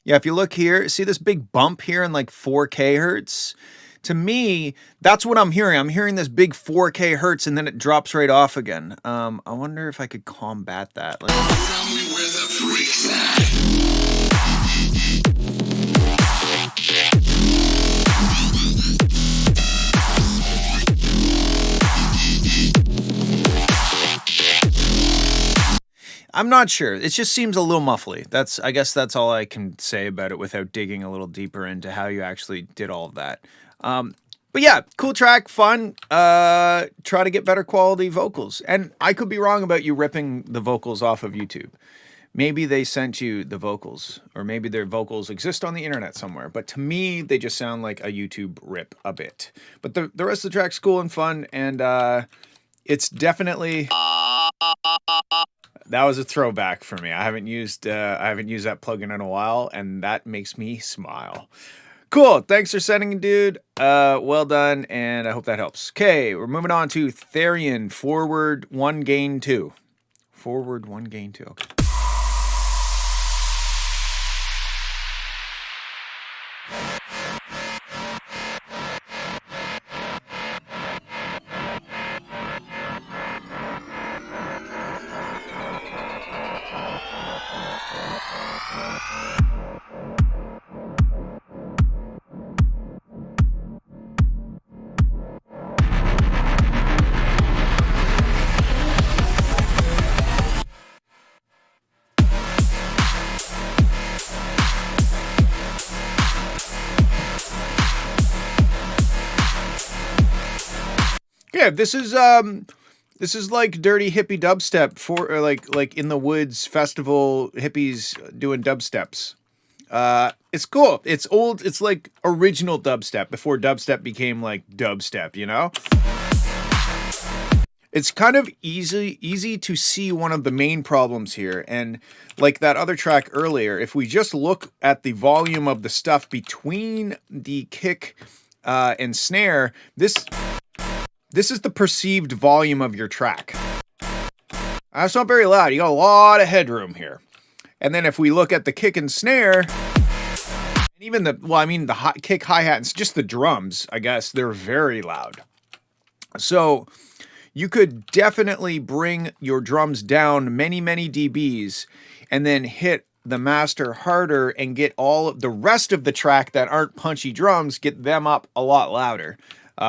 Yeah, if you look here, see this big bump here in like 4K hertz? To me, that's what I'm hearing. I'm hearing this big 4K hertz and then it drops right off again. I wonder if I could combat that. I'm not sure. It just seems a little muffly. I guess that's all I can say about it without digging a little deeper into how you actually did all of that. But yeah, cool track, fun. Try to get better quality vocals. And I could be wrong about you ripping the vocals off of YouTube. Maybe they sent you the vocals, or maybe their vocals exist on the internet somewhere. But to me, they just sound like a YouTube rip a bit. But the rest of the track's cool and fun, and it's definitely... That was a throwback for me. I haven't used that plugin in a while, and that makes me smile. Cool. Thanks for sending it, dude. Well done, and I hope that helps. Okay, we're moving on to Therian, forward 1 gain 2. Forward 1 gain 2. Okay. Yeah, this is like dirty hippie dubstep for like in the woods festival hippies doing dubsteps. It's cool. It's old. It's like original dubstep before dubstep became like dubstep, you know? It's kind of easy to see one of the main problems here. And like that other track earlier, if we just look at the volume of the stuff between the kick and snare, this is the perceived volume of your track. That's not very loud. You got a lot of headroom here. And then if we look at the kick and snare, and even the kick, hi-hat, and just the drums, I guess, they're very loud. So you could definitely bring your drums down many, many dBs and then hit the master harder and get all of the rest of the track that aren't punchy drums, get them up a lot louder.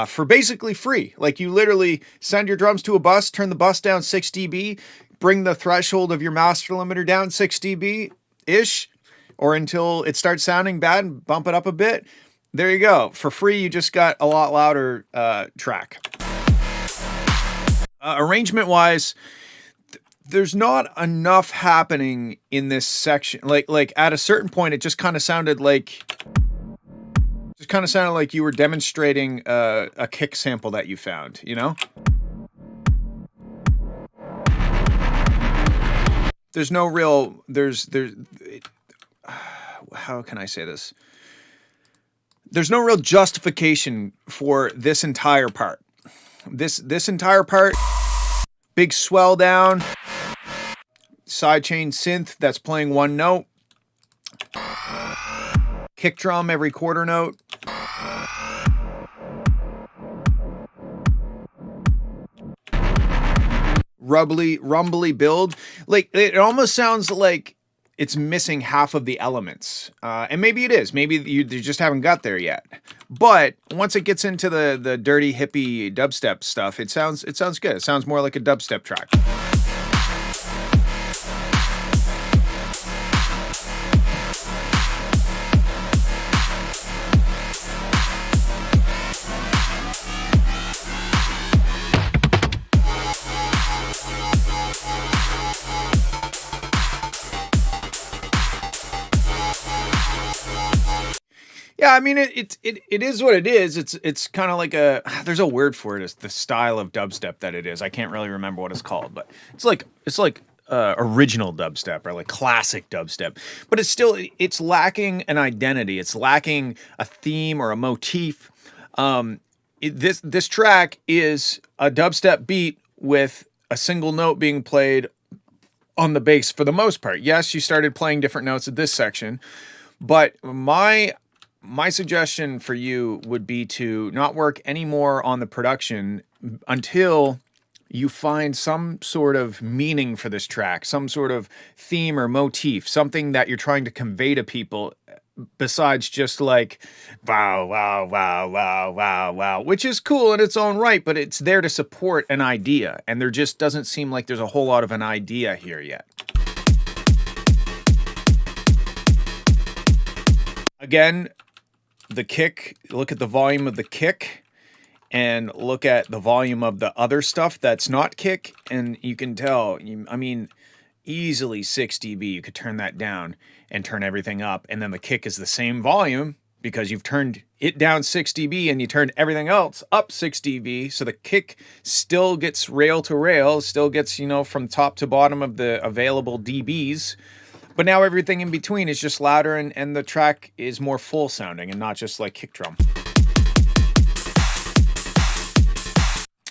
For basically free. Like you literally send your drums to a bus, turn the bus down 6 dB, bring the threshold of your master limiter down 6 dB-ish, or until it starts sounding bad and bump it up a bit. There you go. For free, you just got a lot louder track. Arrangement-wise, there's not enough happening in this section. Like at a certain point, it just kind of sounded like... Just kind of sounded like you were demonstrating a kick sample that you found, you know? There's no real, how can I say this? There's no real justification for this entire part. This entire part, big swell down, sidechain synth that's playing one note, kick drum every quarter note. Rumbly build. Like it almost sounds like it's missing half of the elements. And maybe it is. Maybe you just haven't got there yet. But once it gets into the dirty hippie dubstep stuff, it sounds good. It sounds more like a dubstep track. Yeah, I mean it is what it is. It's kind of like there's a word for it. It's the style of dubstep that it is. I can't really remember what it's called, but it's like original dubstep or like classic dubstep. But it's lacking an identity. It's lacking a theme or a motif. This track is a dubstep beat with a single note being played on the bass for the most part. Yes, you started playing different notes at this section, But my suggestion for you would be to not work anymore on the production until you find some sort of meaning for this track, some sort of theme or motif, something that you're trying to convey to people besides just like wow, wow, wow, wow, wow, wow, which is cool in its own right, but it's there to support an idea. And there just doesn't seem like there's a whole lot of an idea here yet. Again, the kick, look at the volume of the kick and look at the volume of the other stuff that's not kick, and you can tell, I mean, easily 6 dB. You could turn that down and turn everything up, and then the kick is the same volume because you've turned it down 6 dB and you turned everything else up 6 dB, so the kick still gets rail to rail, still gets, from top to bottom of the available dBs. But now everything in between is just louder, and the track is more full sounding and not just like kick drum.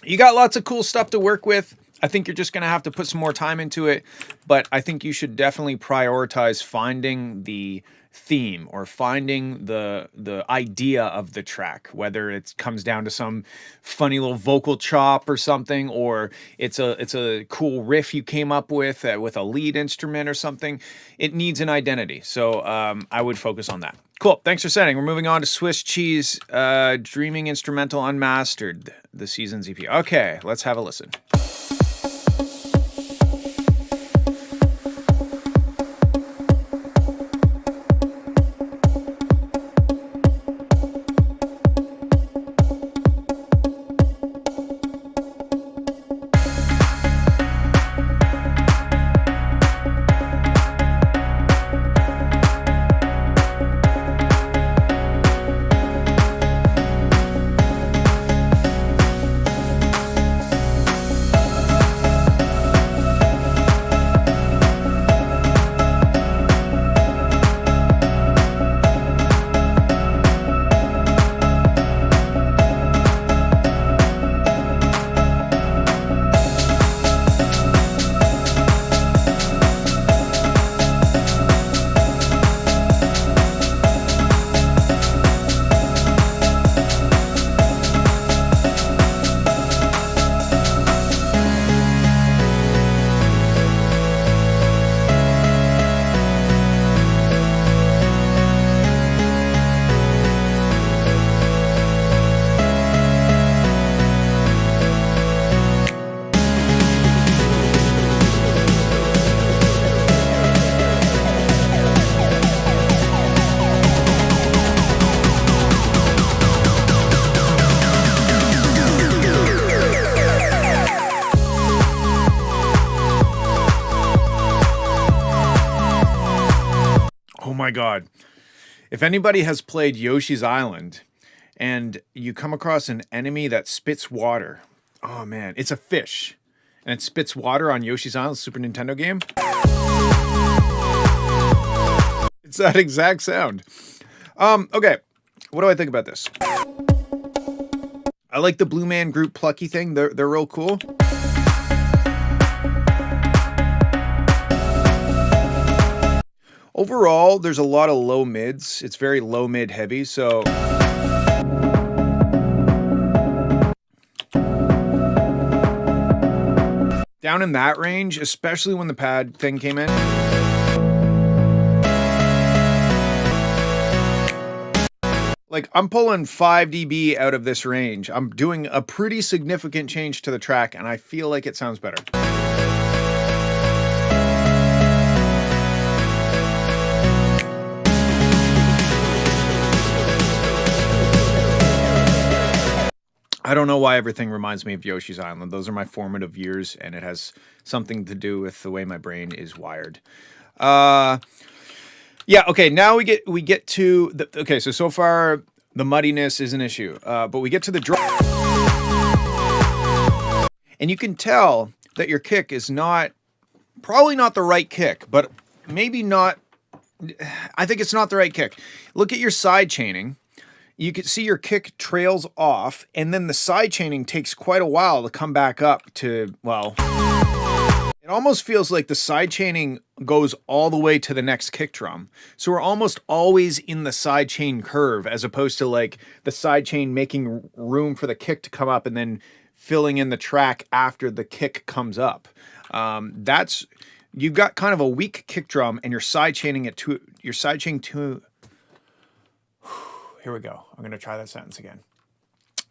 You got lots of cool stuff to work with. I think you're just going to have to put some more time into it, but I think you should definitely prioritize finding the theme or finding the idea of the track, whether it comes down to some funny little vocal chop or something, or it's a cool riff you came up with a lead instrument or something. It needs an identity. So I would focus on that. Cool. Thanks for sending. We're moving on to Swiss Cheese, Dreaming Instrumental Unmastered, the Seasons EP. Okay, let's have a listen. My God, if anybody has played Yoshi's Island and you come across an enemy that spits water, oh man, it's a fish and it spits water on Yoshi's Island, Super Nintendo game. It's that exact sound. Okay, what do I think about this? I like the Blue Man Group plucky thing. They're real cool. Overall, there's a lot of low mids. It's very low mid heavy, so down in that range, especially when the pad thing came in. Like, I'm pulling 5 dB out of this range. I'm doing a pretty significant change to the track, and I feel like it sounds better. I don't know why everything reminds me of Yoshi's Island. Those are my formative years, and it has something to do with the way my brain is wired. Yeah, okay, now we get to the, okay, so far the muddiness is an issue, but we get to the drop, and you can tell that your kick is probably not the right kick, but maybe not, I think it's not the right kick. Look at your side chaining. You can see your kick trails off, and then the side chaining takes quite a while to come back up to, well, It almost feels like the side chaining goes all the way to the next kick drum. So we're almost always in the side chain curve, as opposed to like the side chain making room for the kick to come up and then filling in the track after the kick comes up. You've got kind of a weak kick drum and you're side chaining it to, you're side chaining to, here we go. I'm going to try that sentence again.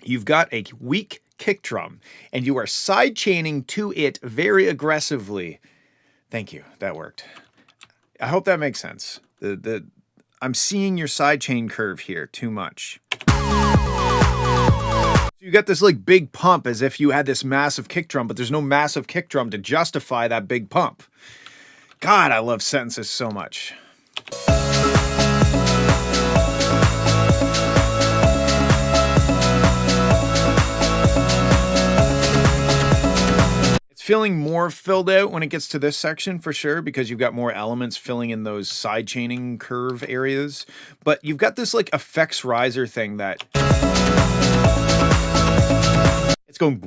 You've got a weak kick drum and you are side chaining to it very aggressively. Thank you. That worked. I hope that makes sense. I'm seeing your side chain curve here too much. You got this like big pump as if you had this massive kick drum, but there's no massive kick drum to justify that big pump. God, I love sentences so much. Feeling more filled out when it gets to this section for sure, because you've got more elements filling in those side chaining curve areas. But you've got this like effects riser thing that it's going,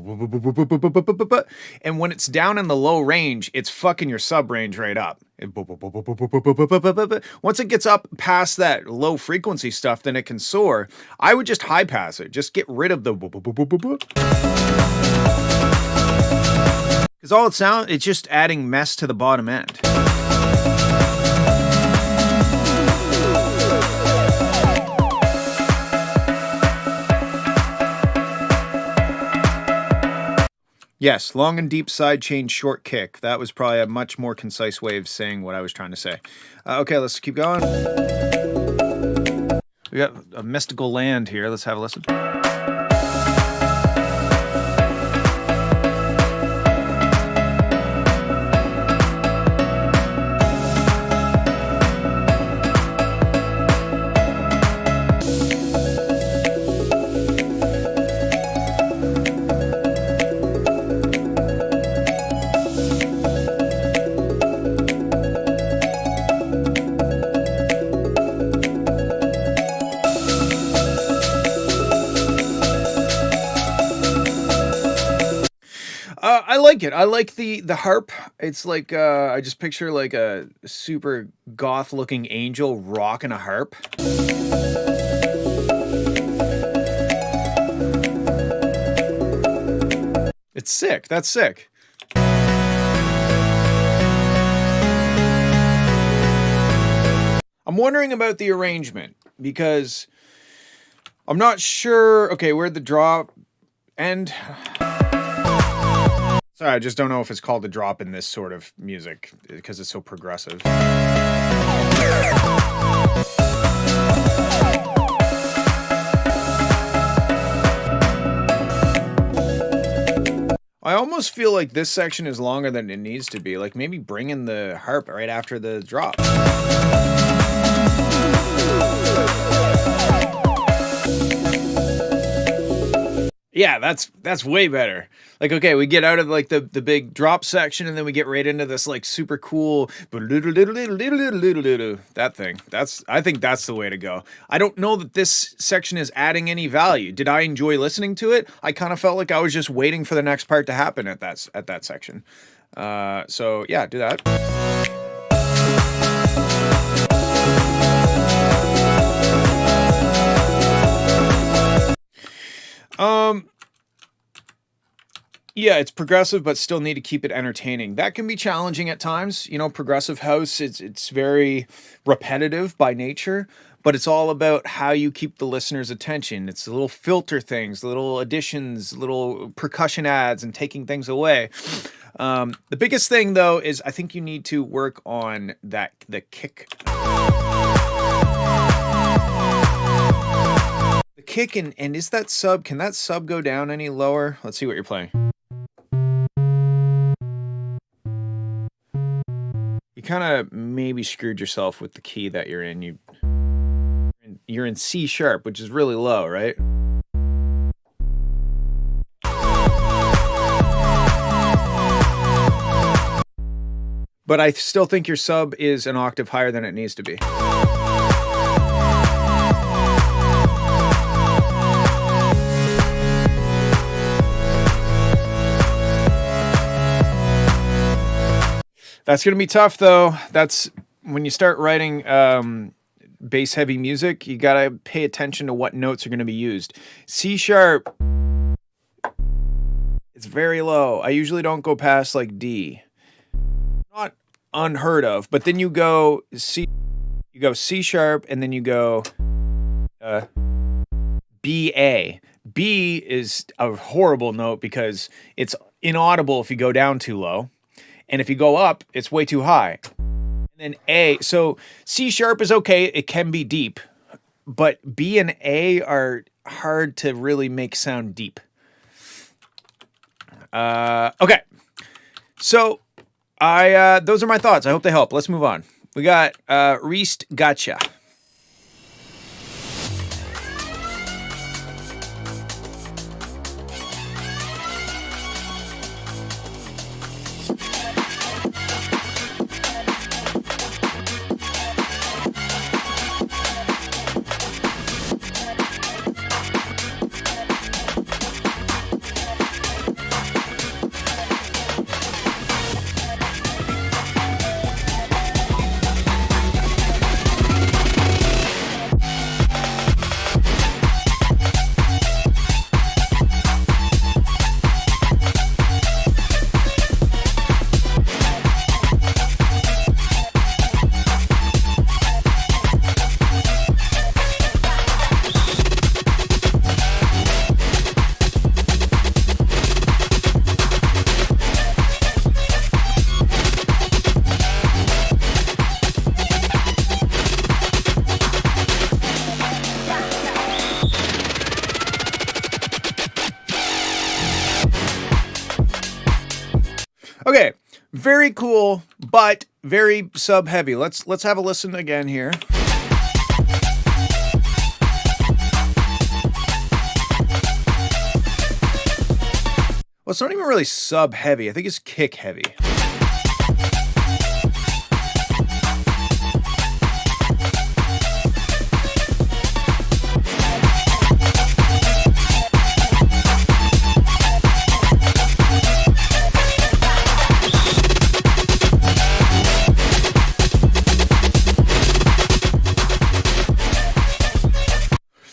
and when it's down in the low range, it's fucking your sub range right up. Once it gets up past that low frequency stuff, then it can soar. I would just high pass it. Just get rid of the because all it sounds, it's just adding mess to the bottom end. Yes, long and deep side chain short kick. That was probably a much more concise way of saying what I was trying to say. Okay, let's keep going. We got a mystical land here. Let's have a listen. I like it. I like the harp. It's like I just picture like a super goth looking angel rocking a harp. It's sick. That's sick. I'm wondering about the arrangement because I'm not sure. Okay, where'd the drop end? Sorry, I just don't know if it's called a drop in this sort of music because it's so progressive. I almost feel like this section is longer than it needs to be. Like maybe bring in the harp right after the drop. Yeah, that's way better. Like, okay, we get out of like the big drop section and then we get right into this like super cool that thing. I think that's the way to go. I don't know that this section is adding any value. Did I enjoy listening to it? I kind of felt like I was just waiting for the next part to happen at that section. So yeah, do that. Yeah, it's progressive, but still need to keep it entertaining. That can be challenging at times. You know, progressive house, it's very repetitive by nature, but it's all about how you keep the listener's attention. It's the little filter things, little additions, little percussion adds, and taking things away. The biggest thing, though, is I think you need to work on the kick. The kick and is that sub, can that sub go down any lower? Let's see what you're playing. You kind of maybe screwed yourself with the key that you're in. You're in C sharp, which is really low, right? But I still think your sub is an octave higher than it needs to be. That's going to be tough, though. That's when you start writing bass heavy music, you got to pay attention to what notes are going to be used. C sharp, it's very low. I usually don't go past like D. Not unheard of, but then you go C sharp, and then you go B A. B is a horrible note because it's inaudible if you go down too low. And if you go up, it's way too high. And then A, so C sharp is okay. It can be deep, but B and A are hard to really make sound deep. Okay. So those are my thoughts. I hope they help. Let's move on. We got Reist Gotcha. Okay, very cool, but very sub heavy. Let's have a listen again here. Well, it's not even really sub heavy. I think it's kick heavy.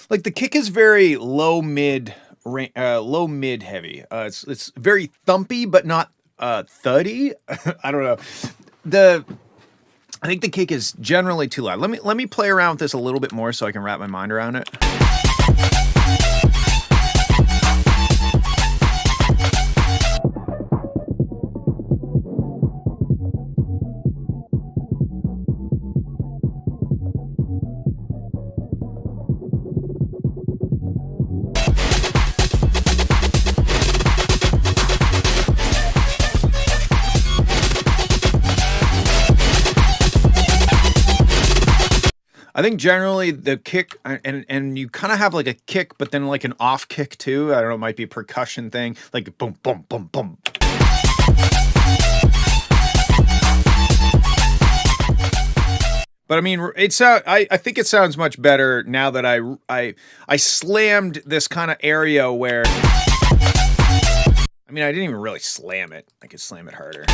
Like the kick is very low mid heavy. It's very thumpy, but not thuddy. I don't know. I think the kick is generally too loud. Let me play around with this a little bit more so I can wrap my mind around it. I think generally the kick, and you kind of have like a kick, but then like an off kick too. I don't know, it might be a percussion thing, like boom, boom, boom, boom. But I mean, I think it sounds much better now that I slammed this kind of area where, I mean, I didn't even really slam it. I could slam it harder.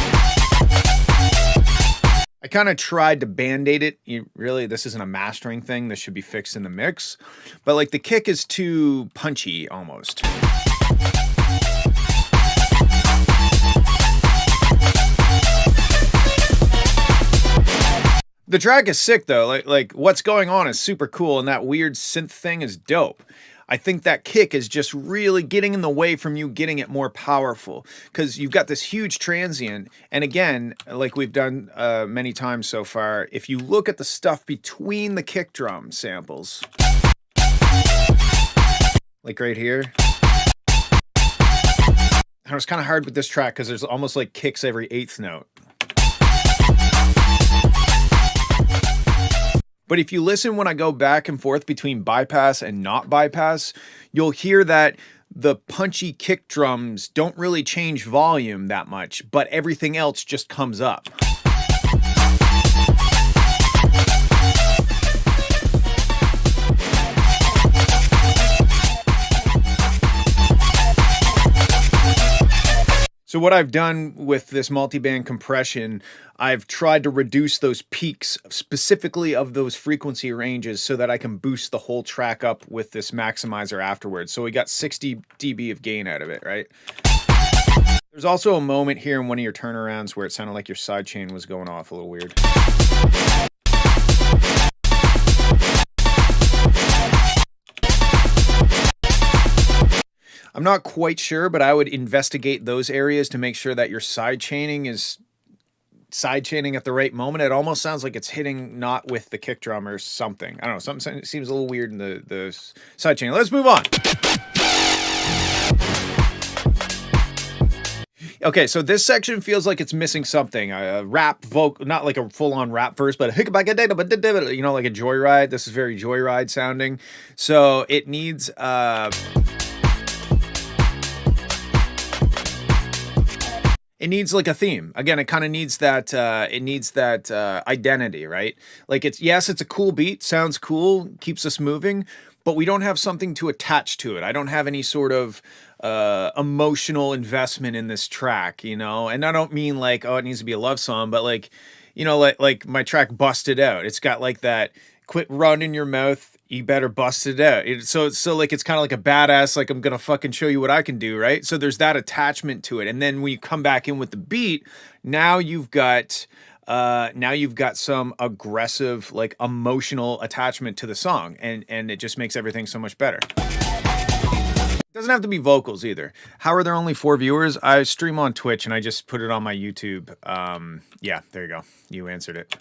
I kind of tried to band-aid it. This isn't a mastering thing. This should be fixed in the mix. But like the kick is too punchy almost. The track is sick though. Like what's going on is super cool, and that weird synth thing is dope. I think that kick is just really getting in the way from you getting it more powerful, because you've got this huge transient. And again, like we've done many times so far, if you look at the stuff between the kick drum samples, like right here, and it's kind of hard with this track because there's almost like kicks every eighth note. But if you listen when I go back and forth between bypass and not bypass, you'll hear that the punchy kick drums don't really change volume that much, but everything else just comes up. So what I've done with this multiband compression, I've tried to reduce those peaks specifically of those frequency ranges so that I can boost the whole track up with this maximizer afterwards. So we got 60 dB of gain out of it, right? There's also a moment here in one of your turnarounds where it sounded like your sidechain was going off a little weird. I'm not quite sure, but I would investigate those areas to make sure that your sidechaining is sidechaining at the right moment. It almost sounds like it's hitting not with the kick drum or something. I don't know. Something seems a little weird in the sidechain. Let's move on. Okay, so this section feels like it's missing something. A rap vocal, not like a full-on rap verse, but like a Joyride. This is very Joyride sounding. So it needs it needs like a theme. Again, it kind of needs that identity, right? Like it's a cool beat, sounds cool, keeps us moving, but we don't have something to attach to it. I don't have any sort of emotional investment in this track, you know? And I don't mean like, oh, it needs to be a love song, but like, you know, like my track Busted Out. It's got like that quit running your mouth, you better bust it out. So like it's kind of like a badass, like I'm gonna fucking show you what I can do, right? So there's that attachment to it. And then when you come back in with the beat, now you've got some aggressive, like emotional attachment to the song, and it just makes everything so much better. Doesn't have to be vocals either. How are there only 4 viewers? I stream on Twitch and I just put it on my YouTube. Yeah, there you go. You answered it.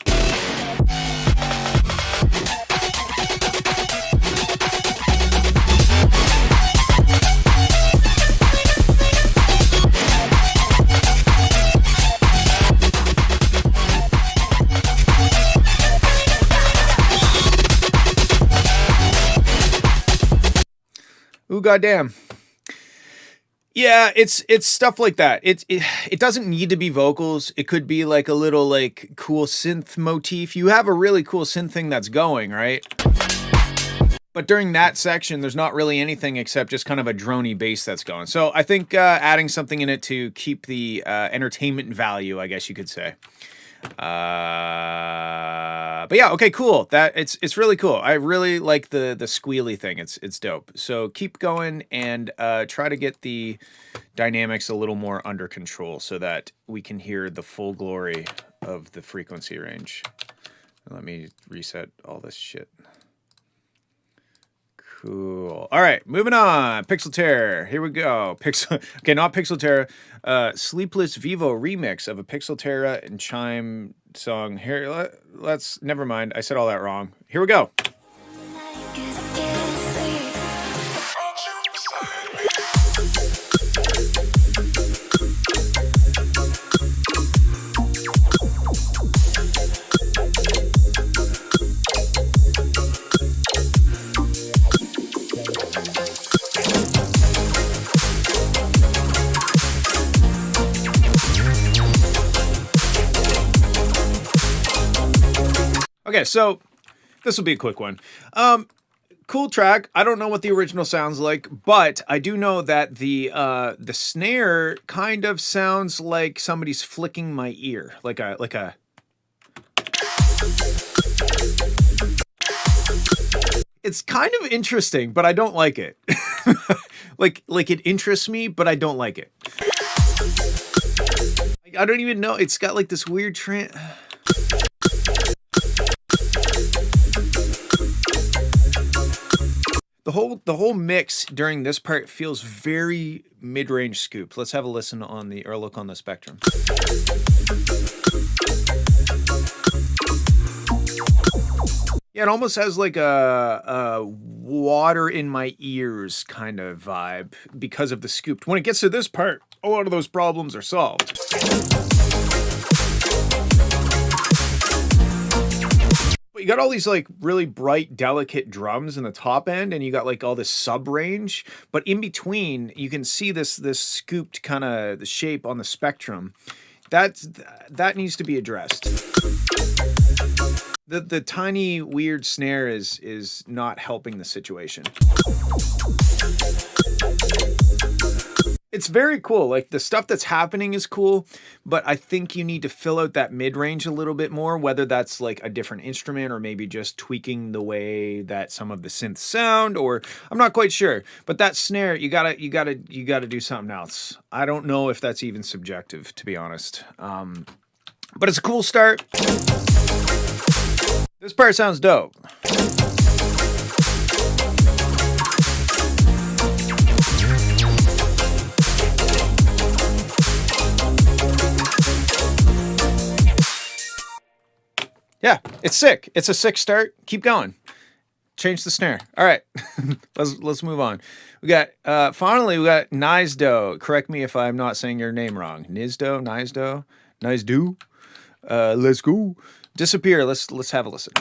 Ooh, goddamn. Yeah, it's stuff like that. It doesn't need to be vocals. It could be like a little like cool synth motif. You have a really cool synth thing that's going, right? But during that section, there's not really anything except just kind of a droney bass that's going. So I think adding something in it to keep the entertainment value, I guess you could say. But yeah, okay, cool. It's really cool. I really like the squealy thing. It's dope. So keep going and try to get the dynamics a little more under control so that we can hear the full glory of the frequency range. Let me reset all this shit. Cool. All right, moving on. Pixel Terror. Here we go. Okay, not Pixel Terror. Sleepless Vivo remix of a Pixel Terror and Chime song. Here, never mind. I said all that wrong. Here we go. Okay, so this will be a quick one. Cool track. I don't know what the original sounds like, but I do know that the snare kind of sounds like somebody's flicking my ear, like a. It's kind of interesting, but I don't like it. like it interests me, but I don't like it. I don't even know. It's got like this weird The whole mix during this part feels very mid-range scoop. Let's have a listen or look on the spectrum. Yeah, it almost has like a water in my ears kind of vibe because of the scoop. When it gets to this part, a lot of those problems are solved. You got all these like really bright, delicate drums in the top end, and you got like all this sub range, but in between you can see this scooped kind of the shape on the spectrum. That needs to be addressed. The tiny weird snare is not helping the situation. It's very cool. Like the stuff that's happening is cool, but I think you need to fill out that mid range a little bit more, whether that's like a different instrument or maybe just tweaking the way that some of the synths sound, or I'm not quite sure. But that snare, you gotta do something else. I don't know if that's even subjective, to be honest. But it's a cool start. This part sounds dope. Yeah, it's sick. It's a sick start. Keep going. Change the snare. All right, let's move on. We got finally we got Nizdo. Correct me if I'm not saying your name wrong. Nizdo. Let's go. Disappear. Let's have a listen.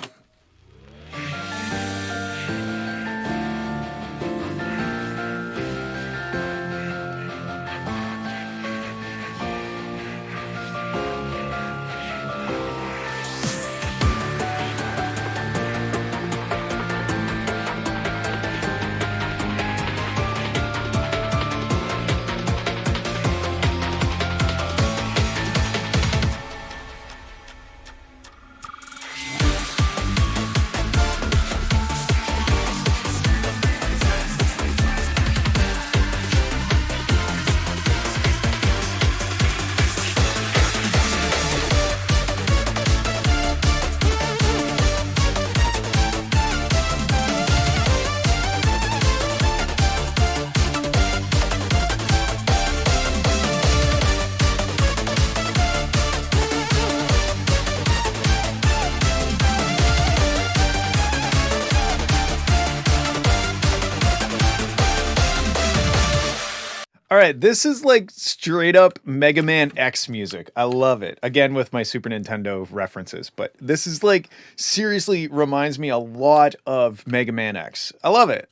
All right, this is like straight up Mega Man X music. I love it. Again, with my Super Nintendo references, but this is like seriously reminds me a lot of Mega Man X. I love it.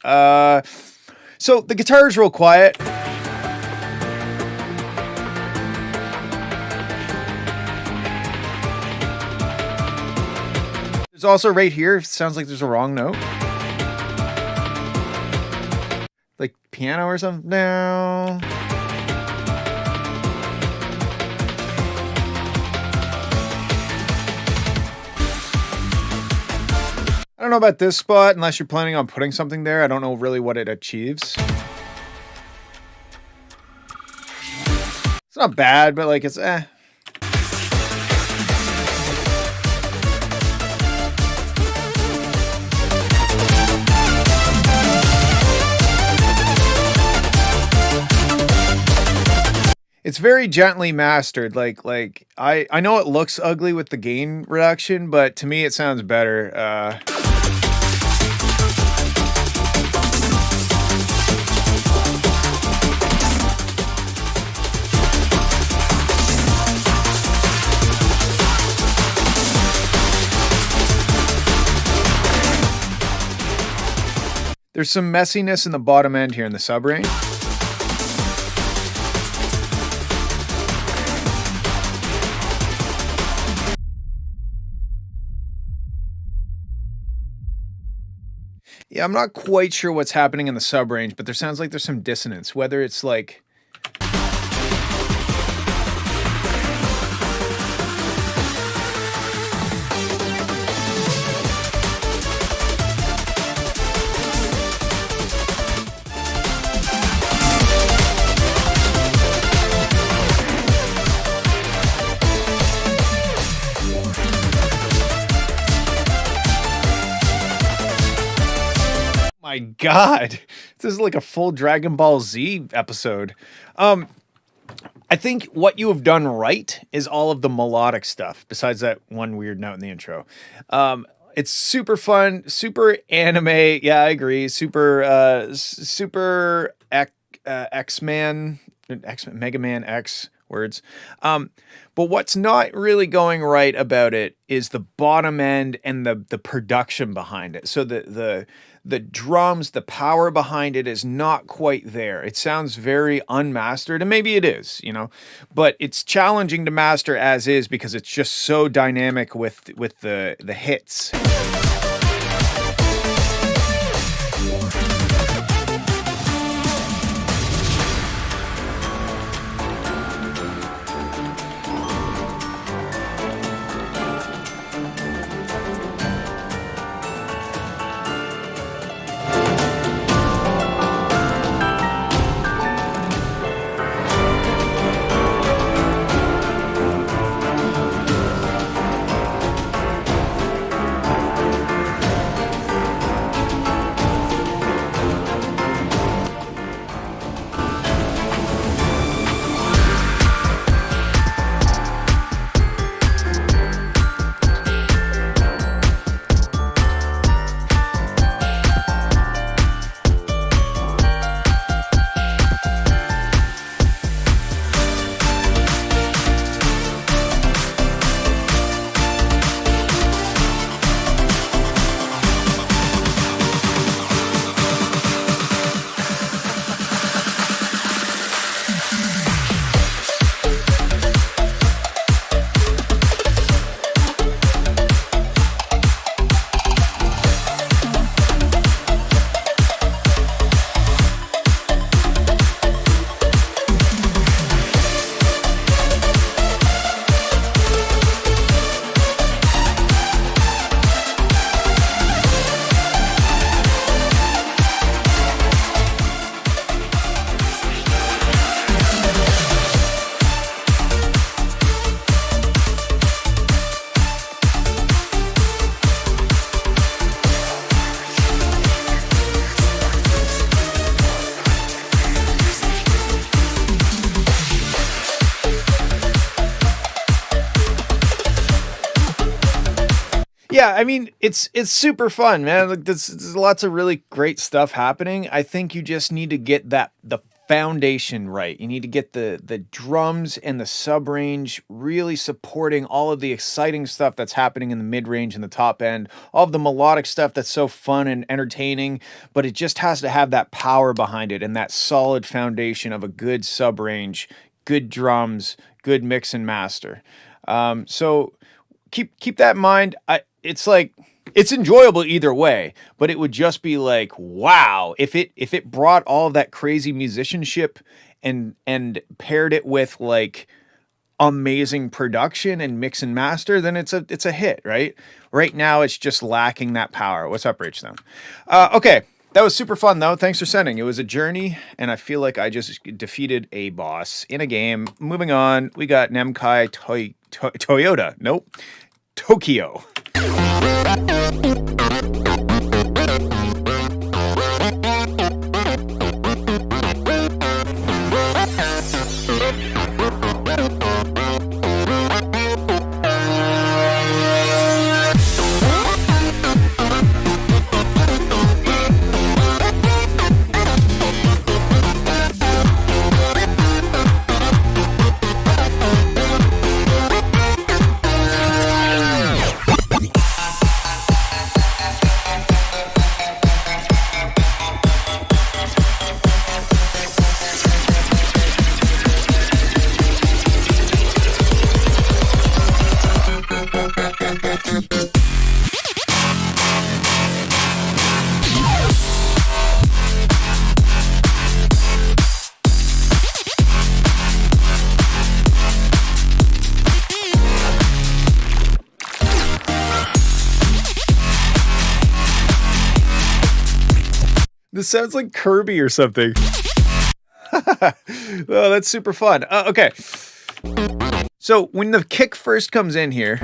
So the guitar is real quiet. There's also right here, sounds like there's a wrong note. Like piano or something. No. I don't know about this spot unless you're planning on putting something there. I don't know really what it achieves. It's not bad, but like it's eh. It's very gently mastered. Like I know it looks ugly with the gain reduction, but to me it sounds better. There's some messiness in the bottom end here in the sub range. Yeah, I'm not quite sure what's happening in the sub range, but there sounds like there's some dissonance, whether it's like my God, this is like a full Dragon Ball Z episode. I think what you have done right is all of the melodic stuff, besides that one weird note in the intro. It's super fun, super anime. Yeah, I agree. Super X-Man, Mega Man X words. But what's not really going right about it is the bottom end and the production behind it. So the drums, the power behind it is not quite there. It sounds very unmastered, and maybe it is, but it's challenging to master as is because it's just so dynamic with the hits. Yeah, I mean, it's super fun, man. Like there's lots of really great stuff happening. I think you just need to get the foundation right. You need to get the drums and the sub range really supporting all of the exciting stuff that's happening in the mid range and the top end, all of the melodic stuff that's so fun and entertaining, but it just has to have that power behind it and that solid foundation of a good sub range, good drums, good mix and master. So keep that in mind. It's like it's enjoyable either way, but it would just be like, wow, if it brought all of that crazy musicianship and paired it with like amazing production and mix and master, then it's a hit, right? Right now it's just lacking that power. What's up, Rich? Though? Okay. That was super fun though. Thanks for sending. It was a journey, and I feel like I just defeated a boss in a game. Moving on, we got Nemkai Toyota. Nope. Tokyo. This sounds like Kirby or something. Oh, that's super fun. Okay. So when the kick first comes in here,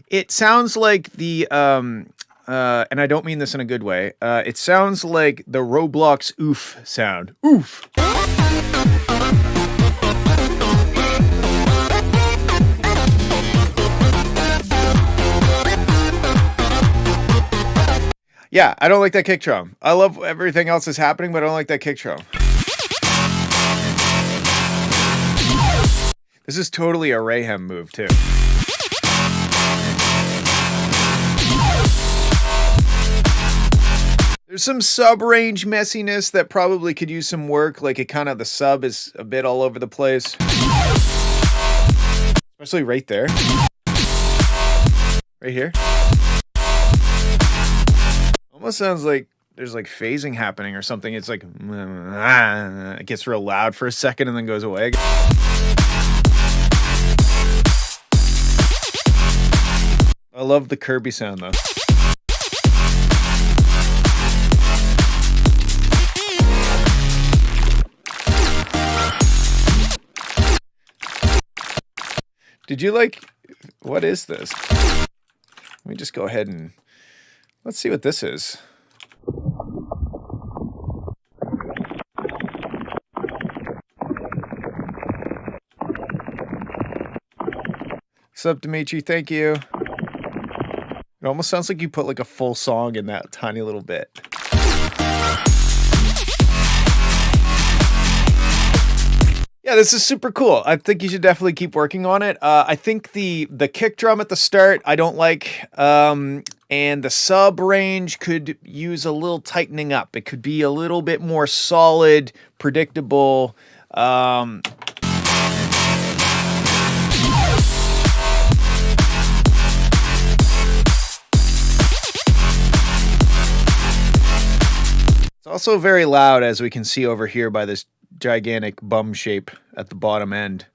it sounds like the and I don't mean this in a good way. It sounds like the Roblox oof sound. Oof. Yeah, I don't like that kick drum. I love everything else that's happening, but I don't like that kick drum. This is totally a Rayhem move, too. There's some sub-range messiness that probably could use some work, like the sub is a bit all over the place. Especially right there. Right here. Almost sounds like there's like phasing happening or something. It's like it gets real loud for a second and then goes away. I love the Kirby sound though. Did you like, what is this? Let me just go ahead and let's see what this is. What's up, Dimitri? Thank you. It almost sounds like you put like a full song in that tiny little bit. Yeah, this is super cool. I think you should definitely keep working on it. I think the kick drum at the start, I don't like. And the sub range could use a little tightening up. It could be a little bit more solid, predictable. It's also very loud, as we can see over here by this gigantic bum shape at the bottom end.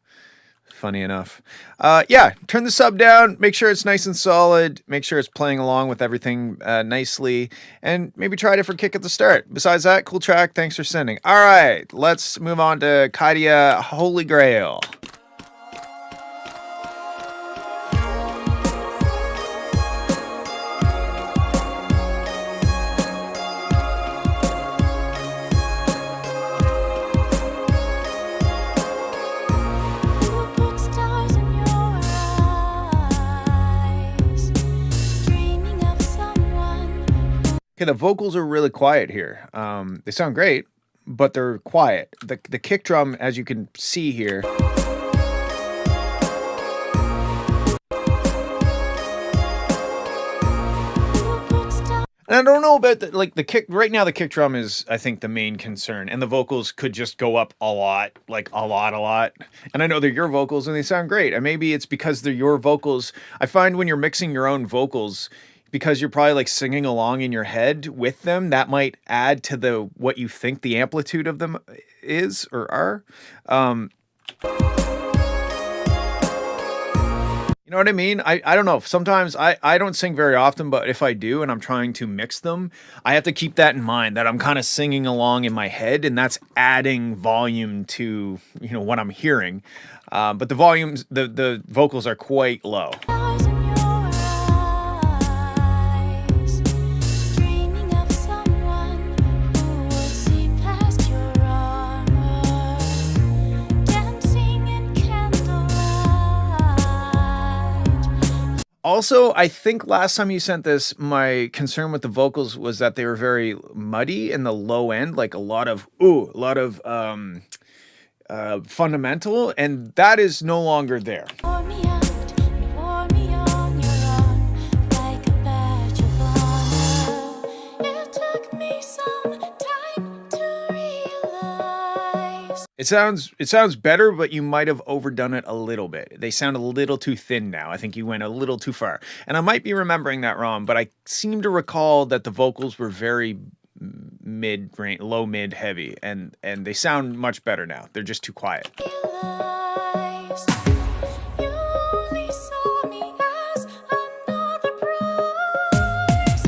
Funny enough. Yeah, turn the sub down, make sure it's nice and solid, make sure it's playing along with everything nicely, and maybe try a different kick at the start. Besides that, cool track, thanks for sending. All right, let's move on to Kaidia Holy Grail. Okay, the vocals are really quiet here. They sound great, but they're quiet. The kick drum, as you can see here, and I don't know about the kick right now. The kick drum is, I think, the main concern, and the vocals could just go up a lot, like a lot. And I know they're your vocals, and they sound great. And maybe it's because they're your vocals. I find when you're mixing your own vocals, because you're probably like singing along in your head with them, that might add to the what you think the amplitude of them is or are. Um, You know what I mean? I don't know. Sometimes I don't sing very often, but if I do and I'm trying to mix them, I have to keep that in mind that I'm kind of singing along in my head, and that's adding volume to, what I'm hearing. But the vocals are quite low. Stars in your eyes, dreaming of someone who would see past your armor, dancing in candlelight. Also, I think last time you sent this, my concern with the vocals was that they were very muddy in the low end, like a lot of fundamental, and that is no longer there. Wore me out, you wore me on your arm like a badge of honor. It took me some time to realize. It sounds better, but you might have overdone it a little bit. They sound a little too thin now. I think you went a little too far. And I might be remembering that wrong, but I seem to recall that the vocals were very low mid heavy, and they sound much better now. They're just too quiet. Realize you only saw me as another prize.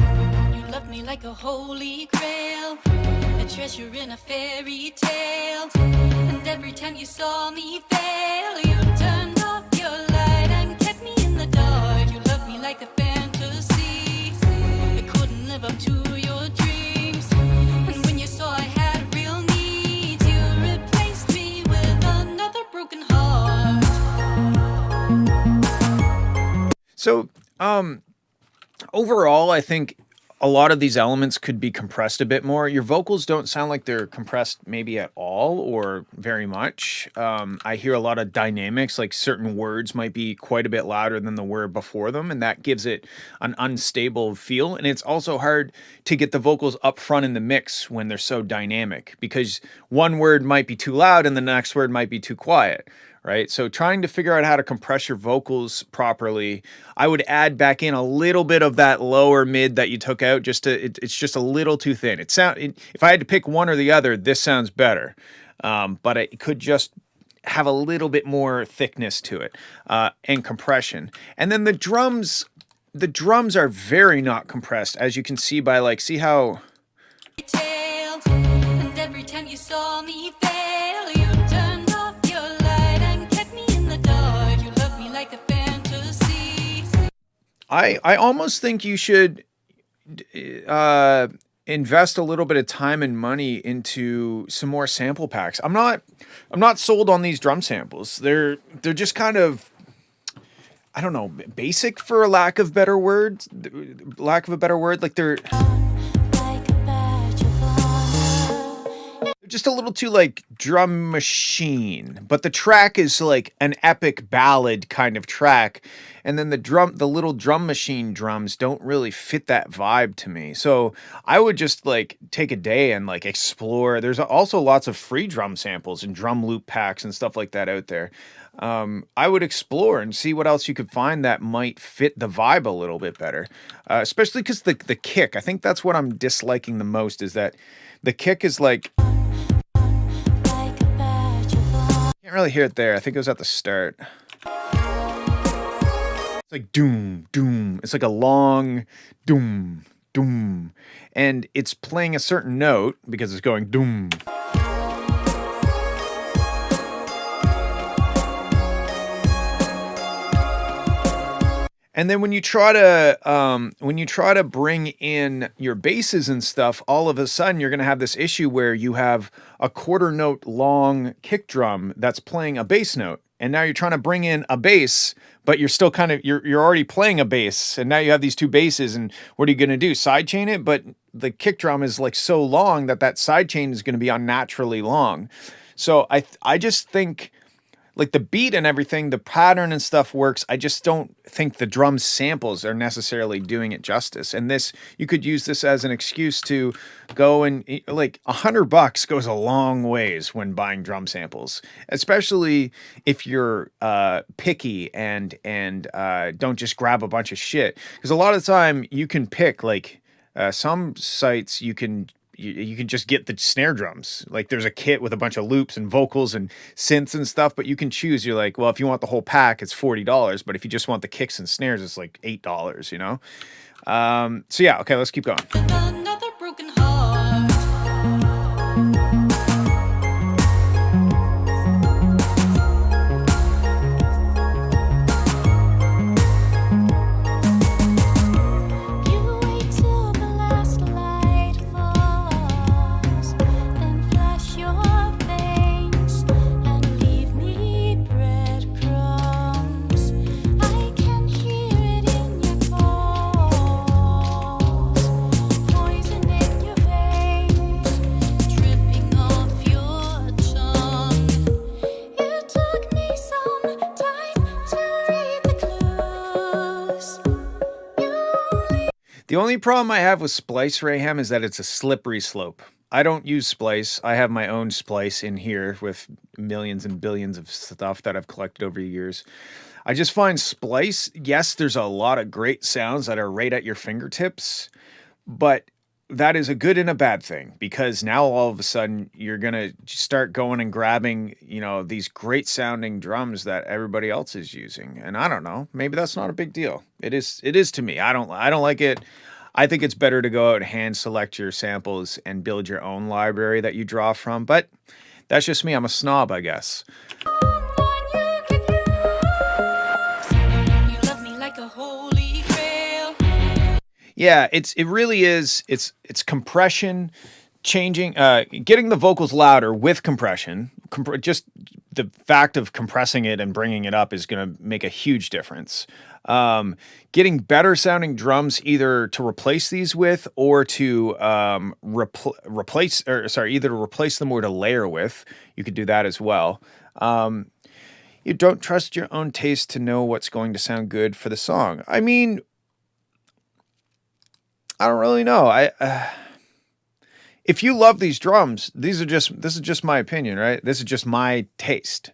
You loved me like a holy grail, a treasure in a fairy tale. And every time you saw me fail, you turned off your light and kept me in the dark. You loved me like a fantasy. I couldn't live up to your dreams. And when you saw I had real needs, you replaced me with another broken heart. So, overall, I think a lot of these elements could be compressed a bit more. Your vocals don't sound like they're compressed maybe at all or very much. I hear a lot of dynamics, like certain words might be quite a bit louder than the word before them, and that gives it an unstable feel. And it's also hard to get the vocals up front in the mix when they're so dynamic, because one word might be too loud and the next word might be too quiet. Right? So trying to figure out how to compress your vocals properly, I would add back in a little bit of that lower mid that you took out. It's just a little too thin. If I had to pick one or the other, this sounds better, but it could just have a little bit more thickness to it, and compression. And then the drums are very not compressed, as you can see by see how. And every time you saw me fail, you turned off your light and kept me in the dark. You loved me like a fantasy. I almost think you should invest a little bit of time and money into some more sample packs. I'm not sold on these drum samples. They're just kind of, I don't know, basic for a lack of a better word. Like they're Like a badge of honor. just a little too like drum machine, but the track is like an epic ballad kind of track, and then the little drum machine drums don't really fit that vibe to me. So I would just like take a day and like explore. There's also lots of free drum samples and drum loop packs and stuff like that out there. I would explore and see what else you could find that might fit the vibe a little bit better, especially because the kick. I think that's what I'm disliking the most, is that the kick is like, Like a badge of honor. can't really hear it there. I think it was at the start. It's like doom, doom. It's like a long doom, doom. And it's playing a certain note because it's going doom. And then when you try to bring in your basses and stuff, all of a sudden you're going to have this issue where you have a quarter note long kick drum that's playing a bass note, and now you're trying to bring in a bass, but you're still kind of you're already playing a bass, and now you have these two basses, and what are you going to do? Sidechain it? But the kick drum is like so long that sidechain is going to be unnaturally long. So I just think like the beat and everything, the pattern and stuff works. I just don't think the drum samples are necessarily doing it justice. And this, you could use this as an excuse to go and like $100 goes a long ways when buying drum samples, especially if you're picky and don't just grab a bunch of shit. Because a lot of the time you can pick like some sites you can just get the snare drums. Like there's a kit with a bunch of loops and vocals and synths and stuff, but you can choose. You're like, well, if you want the whole pack, it's $40. But if you just want the kicks and snares, it's like $8, you know? So yeah, okay, let's keep going. Another broken heart. You wait till the last light falls, then flash your face and leave me breadcrumbs. I can hear it in your calls, poison in your veins, dripping off your tongue. It took me some time to read the clues. The only problem I have with Splice Rayhem is that it's a slippery slope. I don't use Splice. I have my own Splice in here with millions and billions of stuff that I've collected over the years. I just find Splice, yes, there's a lot of great sounds that are right at your fingertips, but that is a good and a bad thing, because now all of a sudden you're going to start going and grabbing, you know, these great sounding drums that everybody else is using. And I don't know, maybe that's not a big deal. It is to me. I don't like it. I think it's better to go out and hand select your samples and build your own library that you draw from, but that's just me. I'm a snob, I guess. You love me like a holy grail. Yeah, it really is. It's compression, changing, getting the vocals louder with compression. Just the fact of compressing it and bringing it up is going to make a huge difference. Getting better sounding drums, either to replace these with or to replace them or to layer with. You could do that as well. You don't trust your own taste to know what's going to sound good for the song. I mean, I don't really know. If you love these drums, this is just my opinion, right? This is just my taste.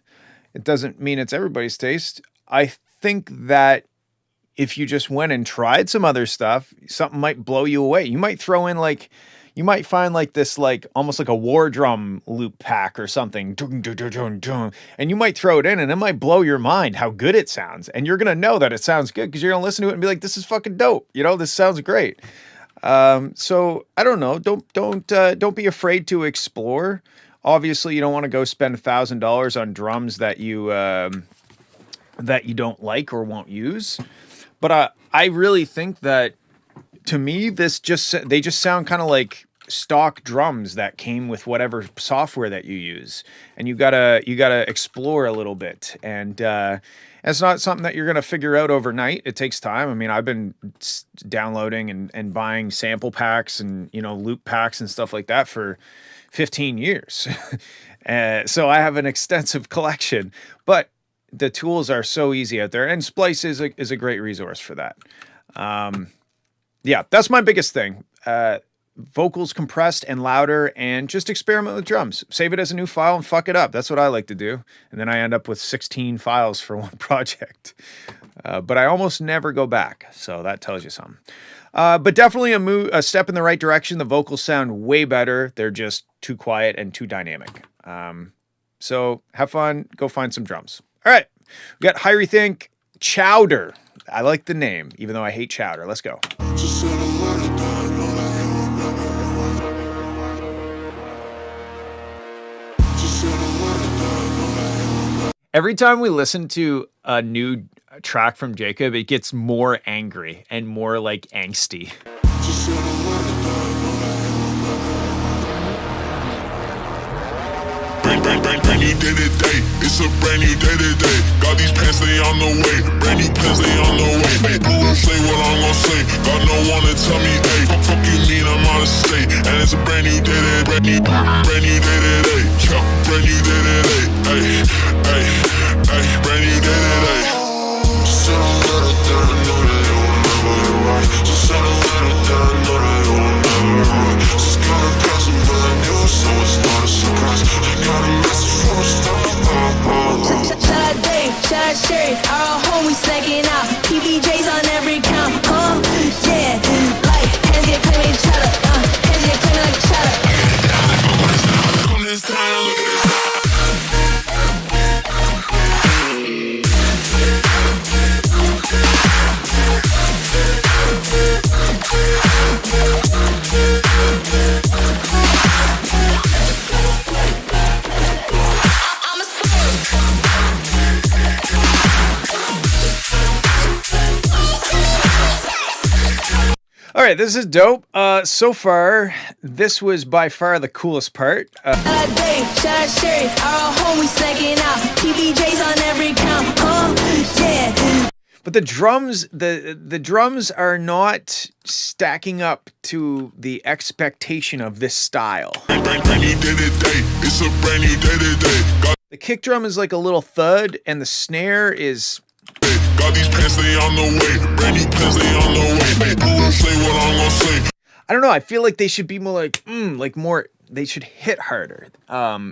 It doesn't mean it's everybody's taste. I think that if you just went and tried some other stuff, something might blow you away. You might throw in you might find like this, like almost like a war drum loop pack or something. And you might throw it in and it might blow your mind how good it sounds. And you're going to know that it sounds good because you're going to listen to it and be like, this is fucking dope. You know, this sounds great. So I don't know. Don't be afraid to explore. Obviously you don't want to go spend $1,000 on drums that you don't like or won't use. But I really think that, to me, they just sound kind of like stock drums that came with whatever software that you use, and you gotta explore a little bit. And it's not something that you're gonna figure out overnight. It takes time. I mean, I've been downloading and buying sample packs and, you know, loop packs and stuff like that for 15 years. So I have an extensive collection, but the tools are so easy out there, and Splice is a great resource for that. Yeah, that's my biggest thing. Vocals compressed and louder, and just experiment with drums. Save it as a new file and fuck it up. That's what I like to do. And then I end up with 16 files for one project. But I almost never go back, so that tells you something. But definitely a step in the right direction. The vocals sound way better. They're just too quiet and too dynamic. So have fun. Go find some drums. All right, we got Hyrie Think Chowder. I like the name, even though I hate chowder. Let's go. Every time we listen to a new track from Jacob, it gets more angry and more like angsty. brand new day to day. It's a brand new day to day. Got these pants, they on the way. Brand new pants, they on the way. Hey, I'm gonna say what I'm gonna say. Got no one to tell me, hey, fuck you mean I'm out of state. And it's a brand new day to day. Brand new day to day. Yeah, brand new day to day. Hey, hey, hey, brand new day to day. Just said a little that I know that it will never be right. Just said a little that I know that it will never be right. Just got a present, but I knew it, so it's not a surprise. I got a message from the start. Shout out Dave, shout out Sherry, our homies stacking out. PBJs on every count, yeah. Like, hands get claiming each other, hands get claiming like each other. Come this time, look at this. All right, this is dope. So far, this was by far the coolest part. Shout out Dave, shout out Sherry, our homies stacking out. PBJs on every count, yeah. But the drums, the drums are not stacking up to the expectation of this style. Brand new day to day. It's a brand new day to day. The kick drum is like a little thud, and the snare is. Got these pants, they on the way. Brand new pants, they on the way. Hey, I'm gonna say what I'm gonna say. I don't know. I feel like they should be more like more. They should hit harder,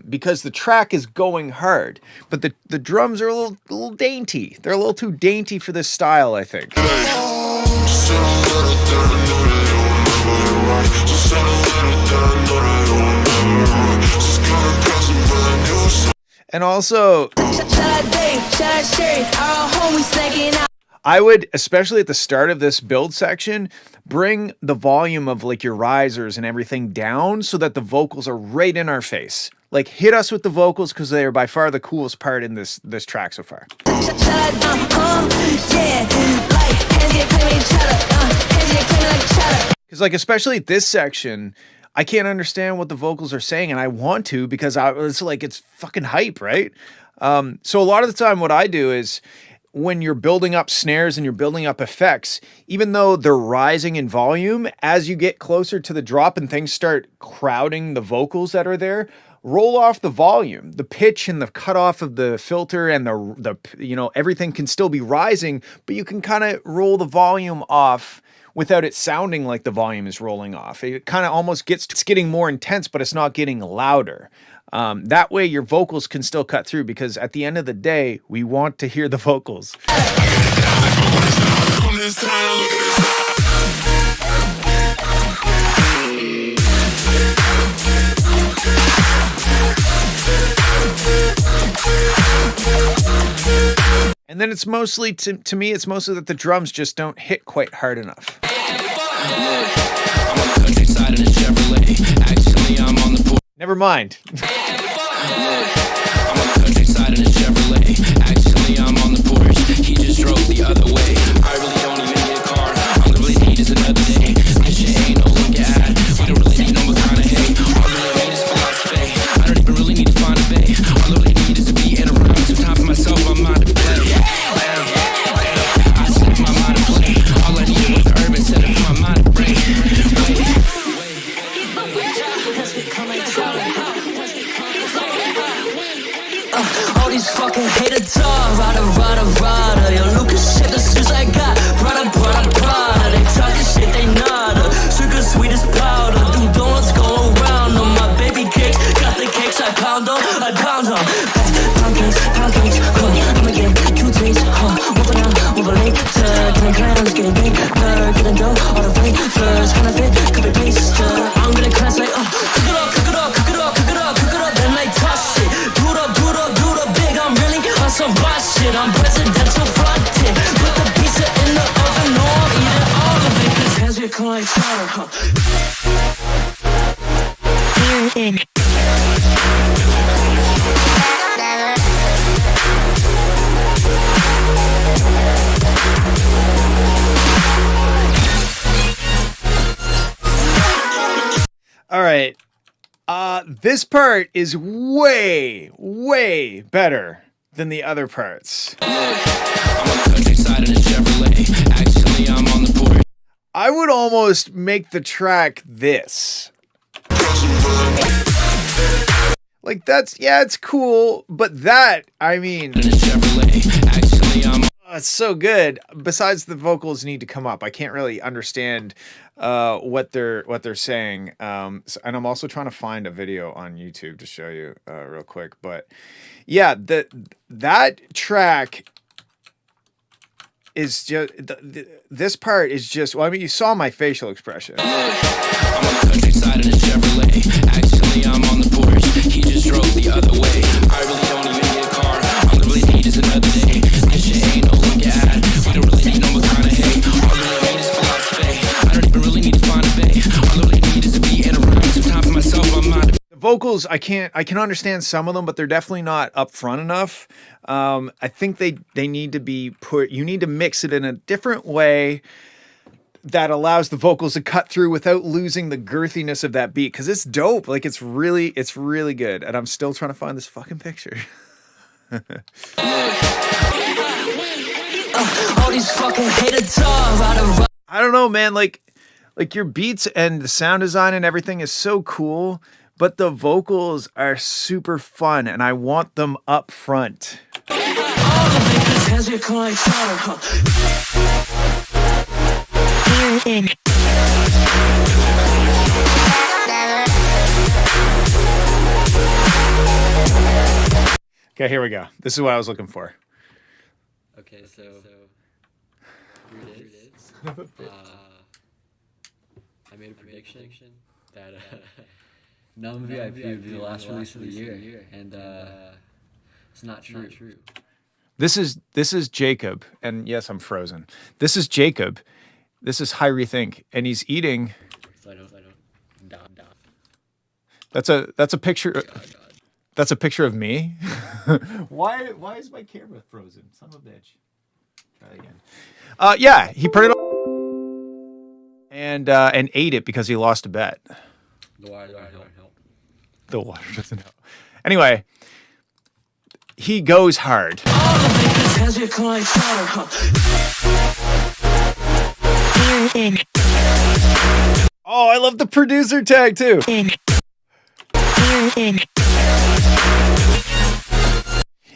because the track is going hard, but the drums are a little dainty. They're a little too dainty for this style, I think. And also, I would, especially at the start of this build section, bring the volume of like your risers and everything down so that the vocals are right in our face. Like, hit us with the vocals because they are by far the coolest part in this track so far. Because like, especially this section, I can't understand what the vocals are saying, and I want to because it's fucking hype, right? So a lot of the time what I do is when you're building up snares and you're building up effects, even though they're rising in volume, as you get closer to the drop and things start crowding the vocals that are there, roll off the volume. The pitch and the cutoff of the filter and the everything can still be rising, but you can kind of roll the volume off without it sounding like the volume is rolling off. It kind of almost it's getting more intense, but it's not getting louder. That way your vocals can still cut through, because at the end of the day, we want to hear the vocals. And then it's mostly, to me, it's mostly that the drums just don't hit quite hard enough. Never mind. He just drove the other way. I really don't even need a car. All I really need is another day. This shit ain't no look at. We don't really need no McConaughey. All I really need is philosophy. I don't even really need to find a bay. All I really need is to be in a rhyme. To top of myself, I'm out to play. I set my mind to play. All I needed was the urban set up my mind to break. All these fucking haters are rada. Yo, look at shit, the shoes I got. Prada. They talking shit, they nada. Sugar sweet as powder. Do donuts go around on my baby cakes. Got the cakes, I pound them. Pound cakes, I'ma get 2 days, moving out, moving late. Getting plans, getting big, getting dough. All the flavors, kind of fit, could be paste. I'm gonna class like, cook it up, then like toss shit. Do the big, I'm really on some boss shit. I'm presidential fronted. Put the pizza in the oven, no, I'm eating all of it. Cause hands become like chowder, All right. This part is way, way better than the other parts. Countryside in a Chevrolet. Actually, I'm on the porch. I would almost make the track this. Like that's, yeah, it's cool, but that, I mean, In a Chevrolet. Actually, I'm it's so good. Besides, the vocals need to come up. I can't really understand what they're saying. And I'm also trying to find a video on YouTube to show you real quick. But yeah, that track is just this part is just. Well, I mean, you saw my facial expression. countryside in a Chevrolet. Actually, I'm on the porch. He just drove the other way. I really don't even need a car. All I really need is another day. This shit ain't no look at. We don't really need no McConaughey. All I really need is philosophy. I don't even really need to find a bay. All I really need is to be in a room. Some time for myself. I'm not. The vocals, I can understand some of them, but they're definitely not up front enough. I think they need to be put. You need to mix it in a different way that allows the vocals to cut through without losing the girthiness of that beat, because it's dope. Like it's really good, and I'm still trying to find this fucking picture. All these fucking haters are I don't know, man. Like your beats and the sound design and everything is so cool, but the vocals are super fun, and I want them up front. Hands get like solid, huh? Okay, here we go. This is what I was looking for. Okay, so here it is. I made a prediction that Numb VIP would be the last release of the year, and it's not true. This is Jacob, and yes, I'm frozen. This is Jacob. This is High Rethink, and he's eating. So I don't down. That's a picture. That's a picture of me. Why is my camera frozen? Son of a bitch. Try again. Yeah, he put it on and ate it because he lost a bet. The water don't help. The water doesn't help. Anyway, he goes hard. Hands get like solid, huh? Oh, I love the producer tag too.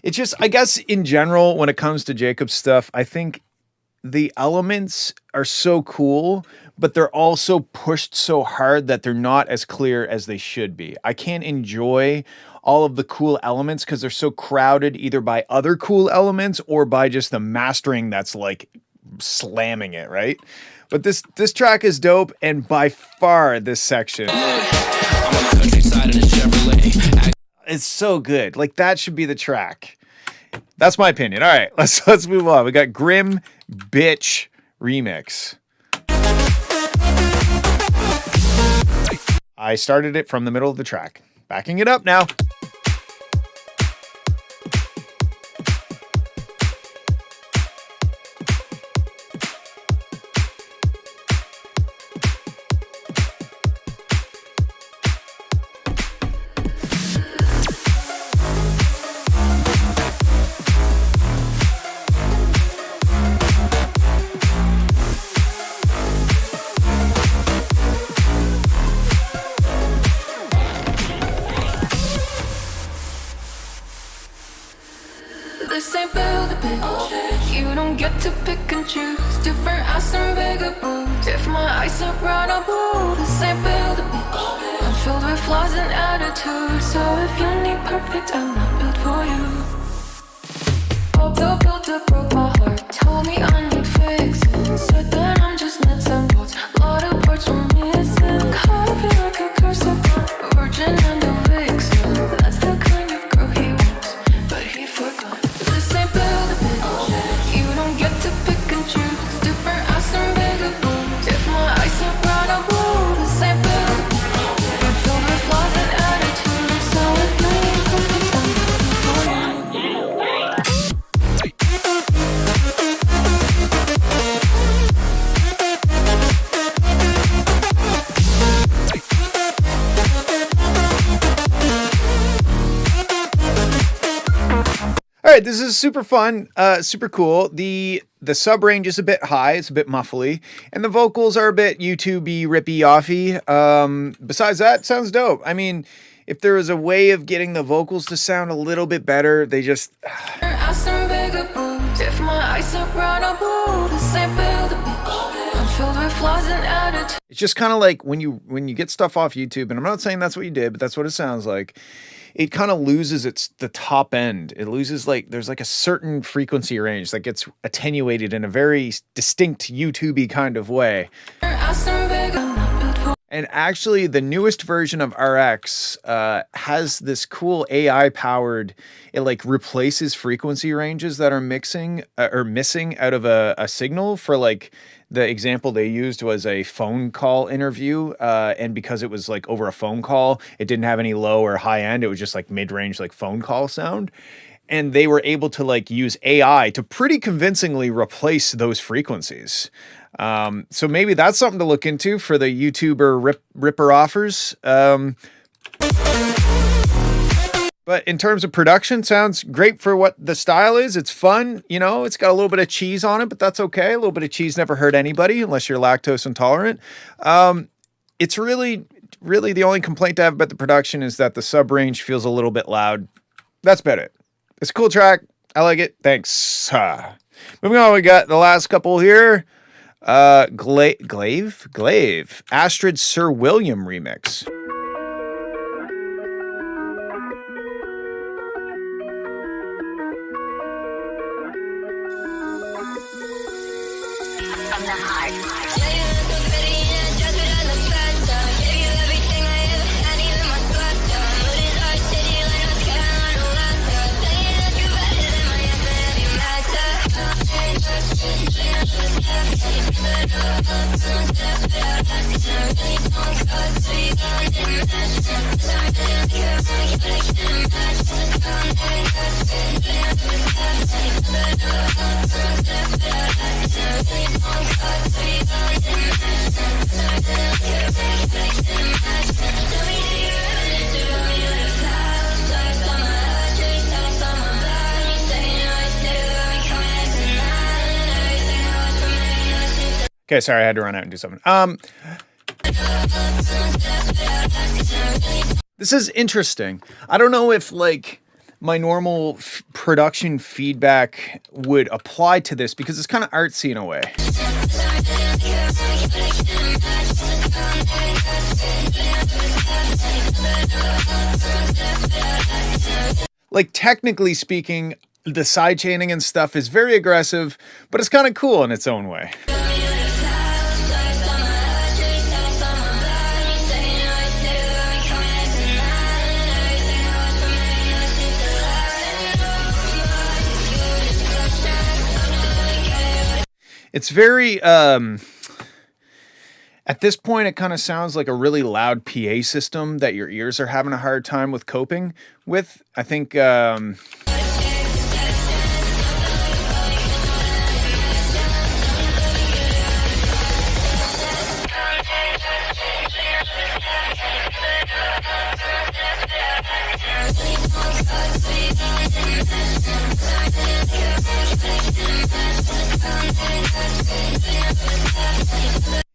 It's just, I guess in general, when it comes to Jacob's stuff, I think the elements are so cool, but they're also pushed so hard that they're not as clear as they should be. I can't enjoy all of the cool elements because they're so crowded either by other cool elements or by just the mastering that's like slamming it, right? But this track is dope, and by far this section it's so good. Like that should be the track. That's my opinion. All right, let's move on. We got Grim Bitch Remix. I started it from the middle of the track. Backing it up now. This ain't build a bitch. You don't get to pick and choose. Different ass and bigger boobs. If my eyes are brown, I'll blue. This ain't build a bitch. I'm filled with flaws and attitude. So if you need perfect, I'm not built for you. Built, broke my heart. Told me I need fixing. Said that I'm just nuts and bolts. Lot of parts were missing. Caught up in like a curse upon a virgin and a vixen. That's the kind of girl he wants, but he forgot. This ain't build a bitch. You don't get to pick and choose. Different ass and bigger boobs. If my eyes are brown, I'll blue. This ain't build a bitch. I'm filled with flaws and attitude. So if you need perfect, I'm looking for you. right, this is super fun, super cool. The sub range is a bit high, it's a bit muffly, and the vocals are a bit YouTube-y, rippy offy. Besides that, sounds dope. I mean, if there was a way of getting the vocals to sound a little bit better, they just Aston bigger boobs. If my eyes are brown or blue, the same build a bitch. I'm filled with flaws and attitude. it's just kind of like when you get stuff off YouTube, and I'm not saying that's what you did, but that's what it sounds like. It kind of loses the top end. It loses like there's like a certain frequency range that gets attenuated in a very distinct YouTube-y kind of way. Aston bigger. And actually, the newest version of RX has this cool AI powered. It like replaces frequency ranges that are missing out of a signal. For like the example they used was a phone call interview, and because it was like over a phone call, it didn't have any low or high end. It was just like mid range, like phone call sound. And they were able to like use AI to pretty convincingly replace those frequencies. So maybe that's something to look into for the YouTuber ripper offers. But in terms of production, sounds great for what the style is. It's fun, you know, it's got a little bit of cheese on it, but that's okay. A little bit of cheese never hurt anybody unless you're lactose intolerant. It's really the only complaint I have about the production is that the sub range feels a little bit loud. That's about it. It's a cool track. I like it. Thanks. Moving on, we got the last couple here. Glaive. Astrid Sir William remix. Okay, sorry, I had to run out and do something. This is interesting. I don't know if like my normal production feedback would apply to this because it's kind of artsy in a way. Like technically speaking, the side chaining and stuff is very aggressive, but it's kind of cool in its own way. It's very, at this point, it kind of sounds like a really loud PA system that your ears are having a hard time with coping with. I think,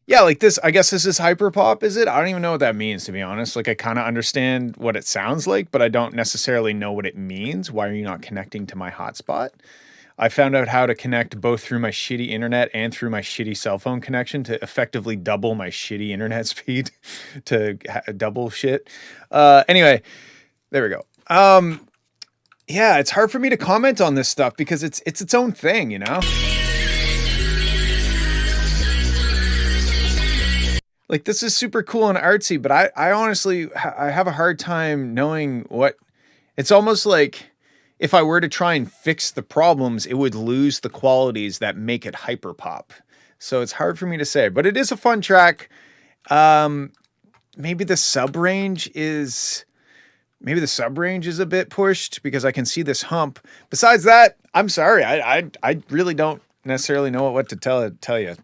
yeah, like this, I guess this is hyperpop, is it? I don't even know what that means, to be honest. Like, I kind of understand what it sounds like, but I don't necessarily know what it means. Why are you not connecting to my hotspot? I found out how to connect both through my shitty internet and through my shitty cell phone connection to effectively double my shitty internet speed to double shit. Anyway, there we go. Yeah, it's hard for me to comment on this stuff because it's its own thing, you know? Like, this is super cool and artsy, but I honestly, I have a hard time knowing what, it's almost like if I were to try and fix the problems, it would lose the qualities that make it hyperpop. So it's hard for me to say, but it is a fun track. Maybe the sub range is a bit pushed because I can see this hump. Besides that, I'm sorry. I really don't necessarily know what to tell you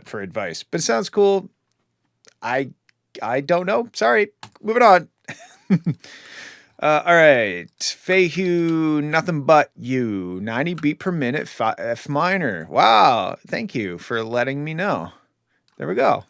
for advice, but it sounds cool. I don't know. Sorry. Moving on. All right. Feihu, nothing but you. 90 beat per minute, F minor. Wow. Thank you for letting me know. There we go.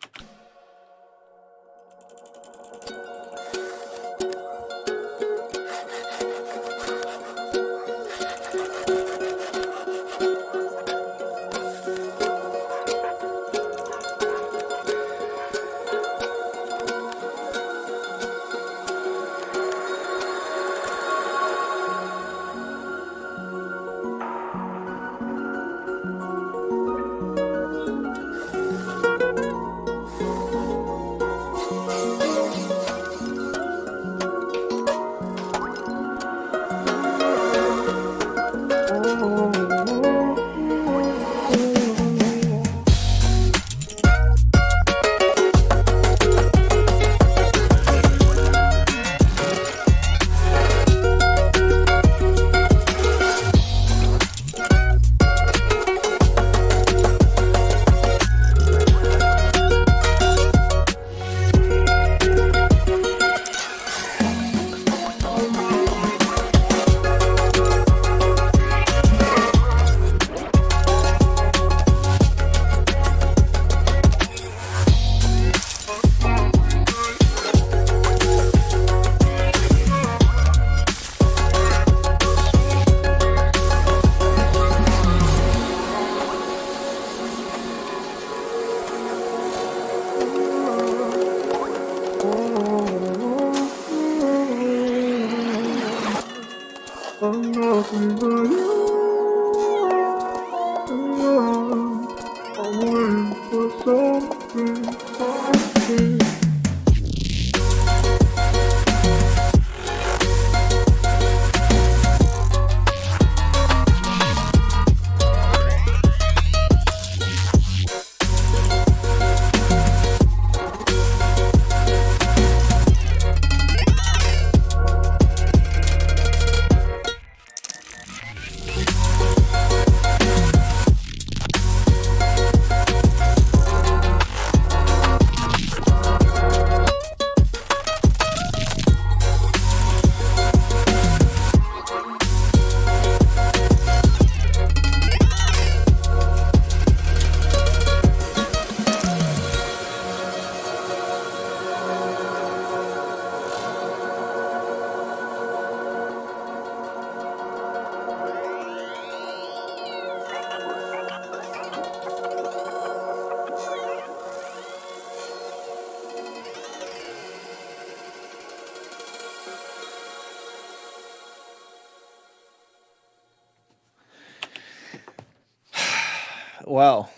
Well,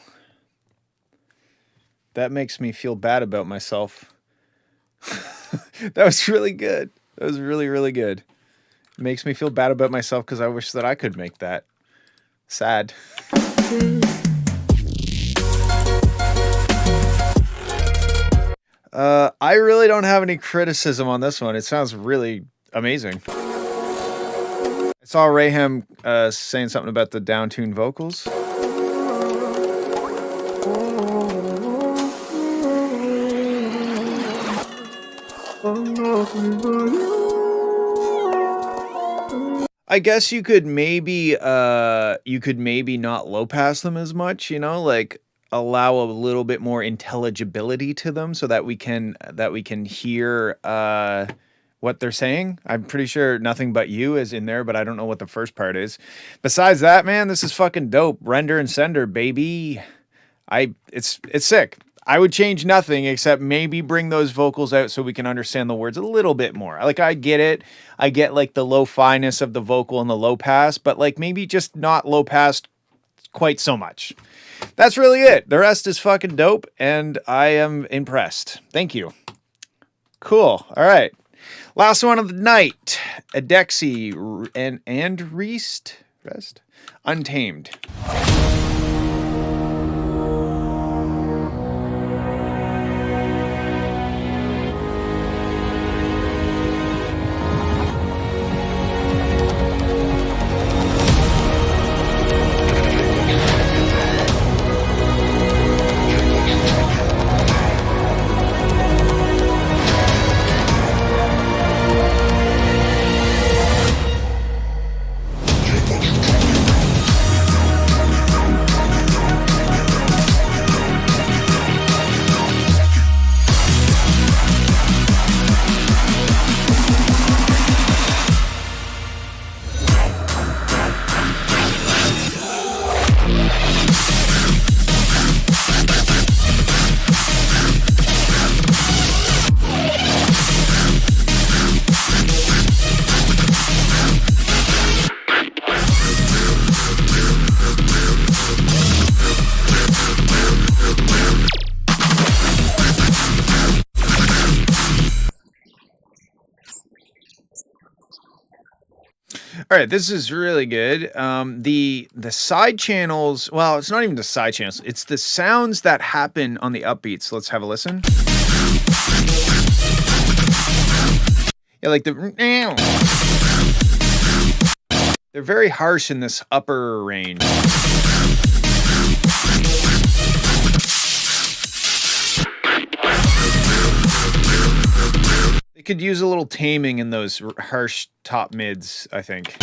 that makes me feel bad about myself. That was really good. That was really, really good. It makes me feel bad about myself because I wish that I could make that. Sad. I really don't have any criticism on this one. It sounds really amazing. I saw Raham saying something about the down-tuned vocals. I guess you could maybe not low pass them as much, you know, like allow a little bit more intelligibility to them so that we can hear what they're saying. I'm pretty sure Nothing But You is in there, but I don't know what the first part is. Besides that, man, this is fucking dope. Render and sender, baby. It's sick. I would change nothing except maybe bring those vocals out so we can understand the words a little bit more. Like, I get it. I get like the low fineness of the vocal and the low pass, but like maybe just not low pass quite so much. That's really it. The rest is fucking dope, and I am impressed. Thank you. Cool. All right. Last one of the night. Adexi and Rest. Untamed. All right, this is really good. The side channels, well, it's not even the side channels, it's the sounds that happen on the upbeats. Let's have a listen. Yeah, like they're very harsh in this upper range. They could use a little taming in those harsh top mids, I think.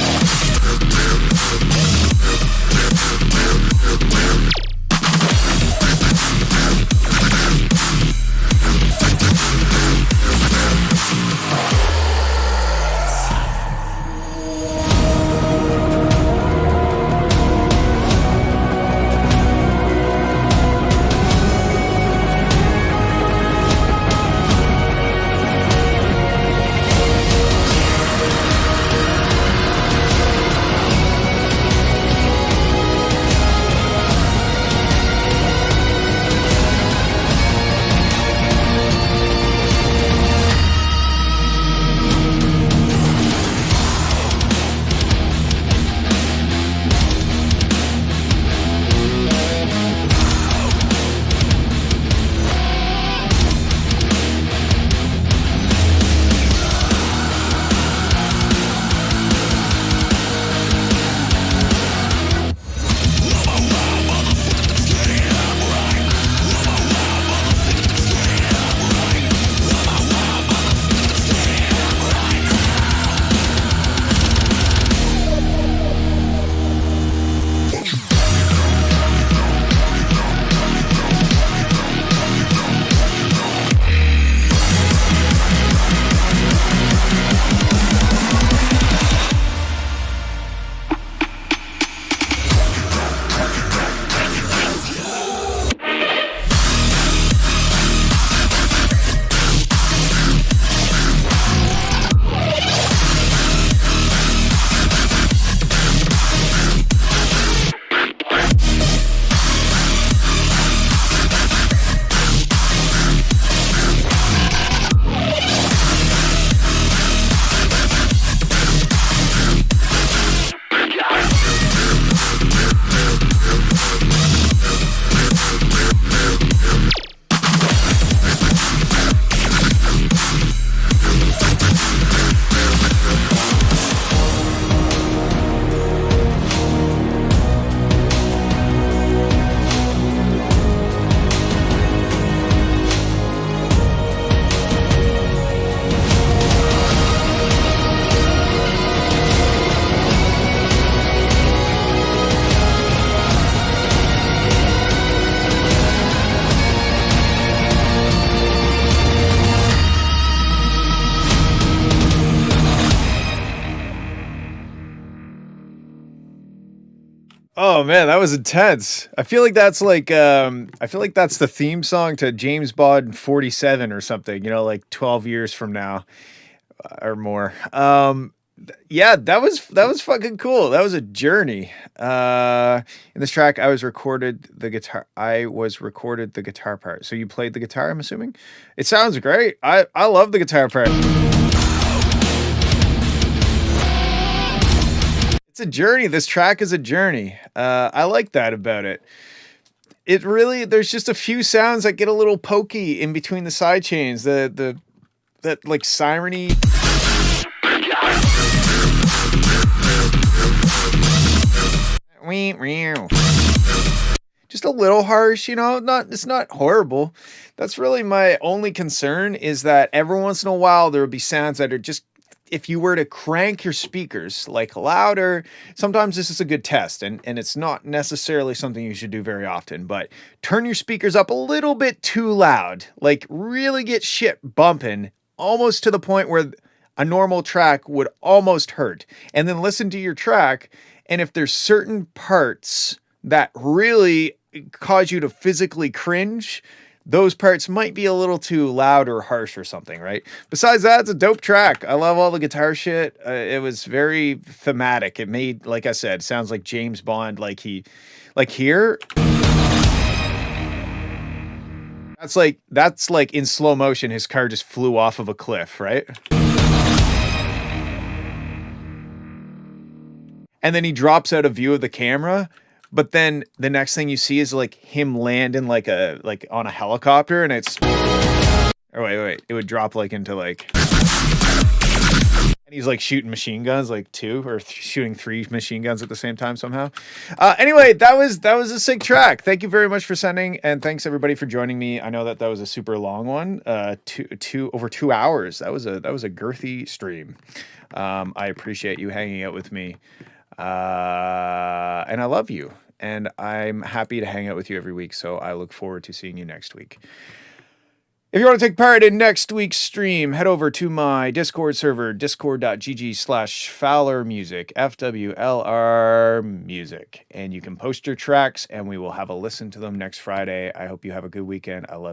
Oh man, that was intense. I feel like that's the theme song to James Bond 47 or something, like 12 years from now or more. Yeah, that was fucking cool. That was a journey. In this track I was recorded the guitar part. So you played the guitar, I'm assuming? It sounds great. I love the guitar part. It's a journey. This track is a journey. I like that about it. There's just a few sounds that get a little pokey in between the side chains. That like siren-y. Just a little harsh, it's not horrible. That's really my only concern, is that every once in a while there will be sounds that are just, if you were to crank your speakers like louder, sometimes this is a good test, and it's not necessarily something you should do very often, but turn your speakers up a little bit too loud, like really get shit bumping almost to the point where a normal track would almost hurt. And then listen to your track, and if there's certain parts that really cause you to physically cringe, those parts might be a little too loud or harsh or something, right? Besides that, it's a dope track. I love all the guitar shit. It was very thematic. It made, like I said, sounds like James Bond, like here. That's like in slow motion, his car just flew off of a cliff, right? and then he drops out of view of the camera. But then the next thing you see is like him land in like on a helicopter, and it's wait, it would drop like into like, and he's like shooting machine guns, like shooting 3 machine guns at the same time somehow. Anyway, that was a sick track. Thank you very much for sending, and thanks everybody for joining me. I know that was a super long one, over 2 hours. That was a girthy stream. I appreciate you hanging out with me. And I love you, and I'm happy to hang out with you every week. So I look forward to seeing you next week. If you want to take part in next week's stream, head over to my Discord server, discord.gg/Fowler Music, FWLR Music, and you can post your tracks, and we will have a listen to them next Friday. I hope you have a good weekend. I love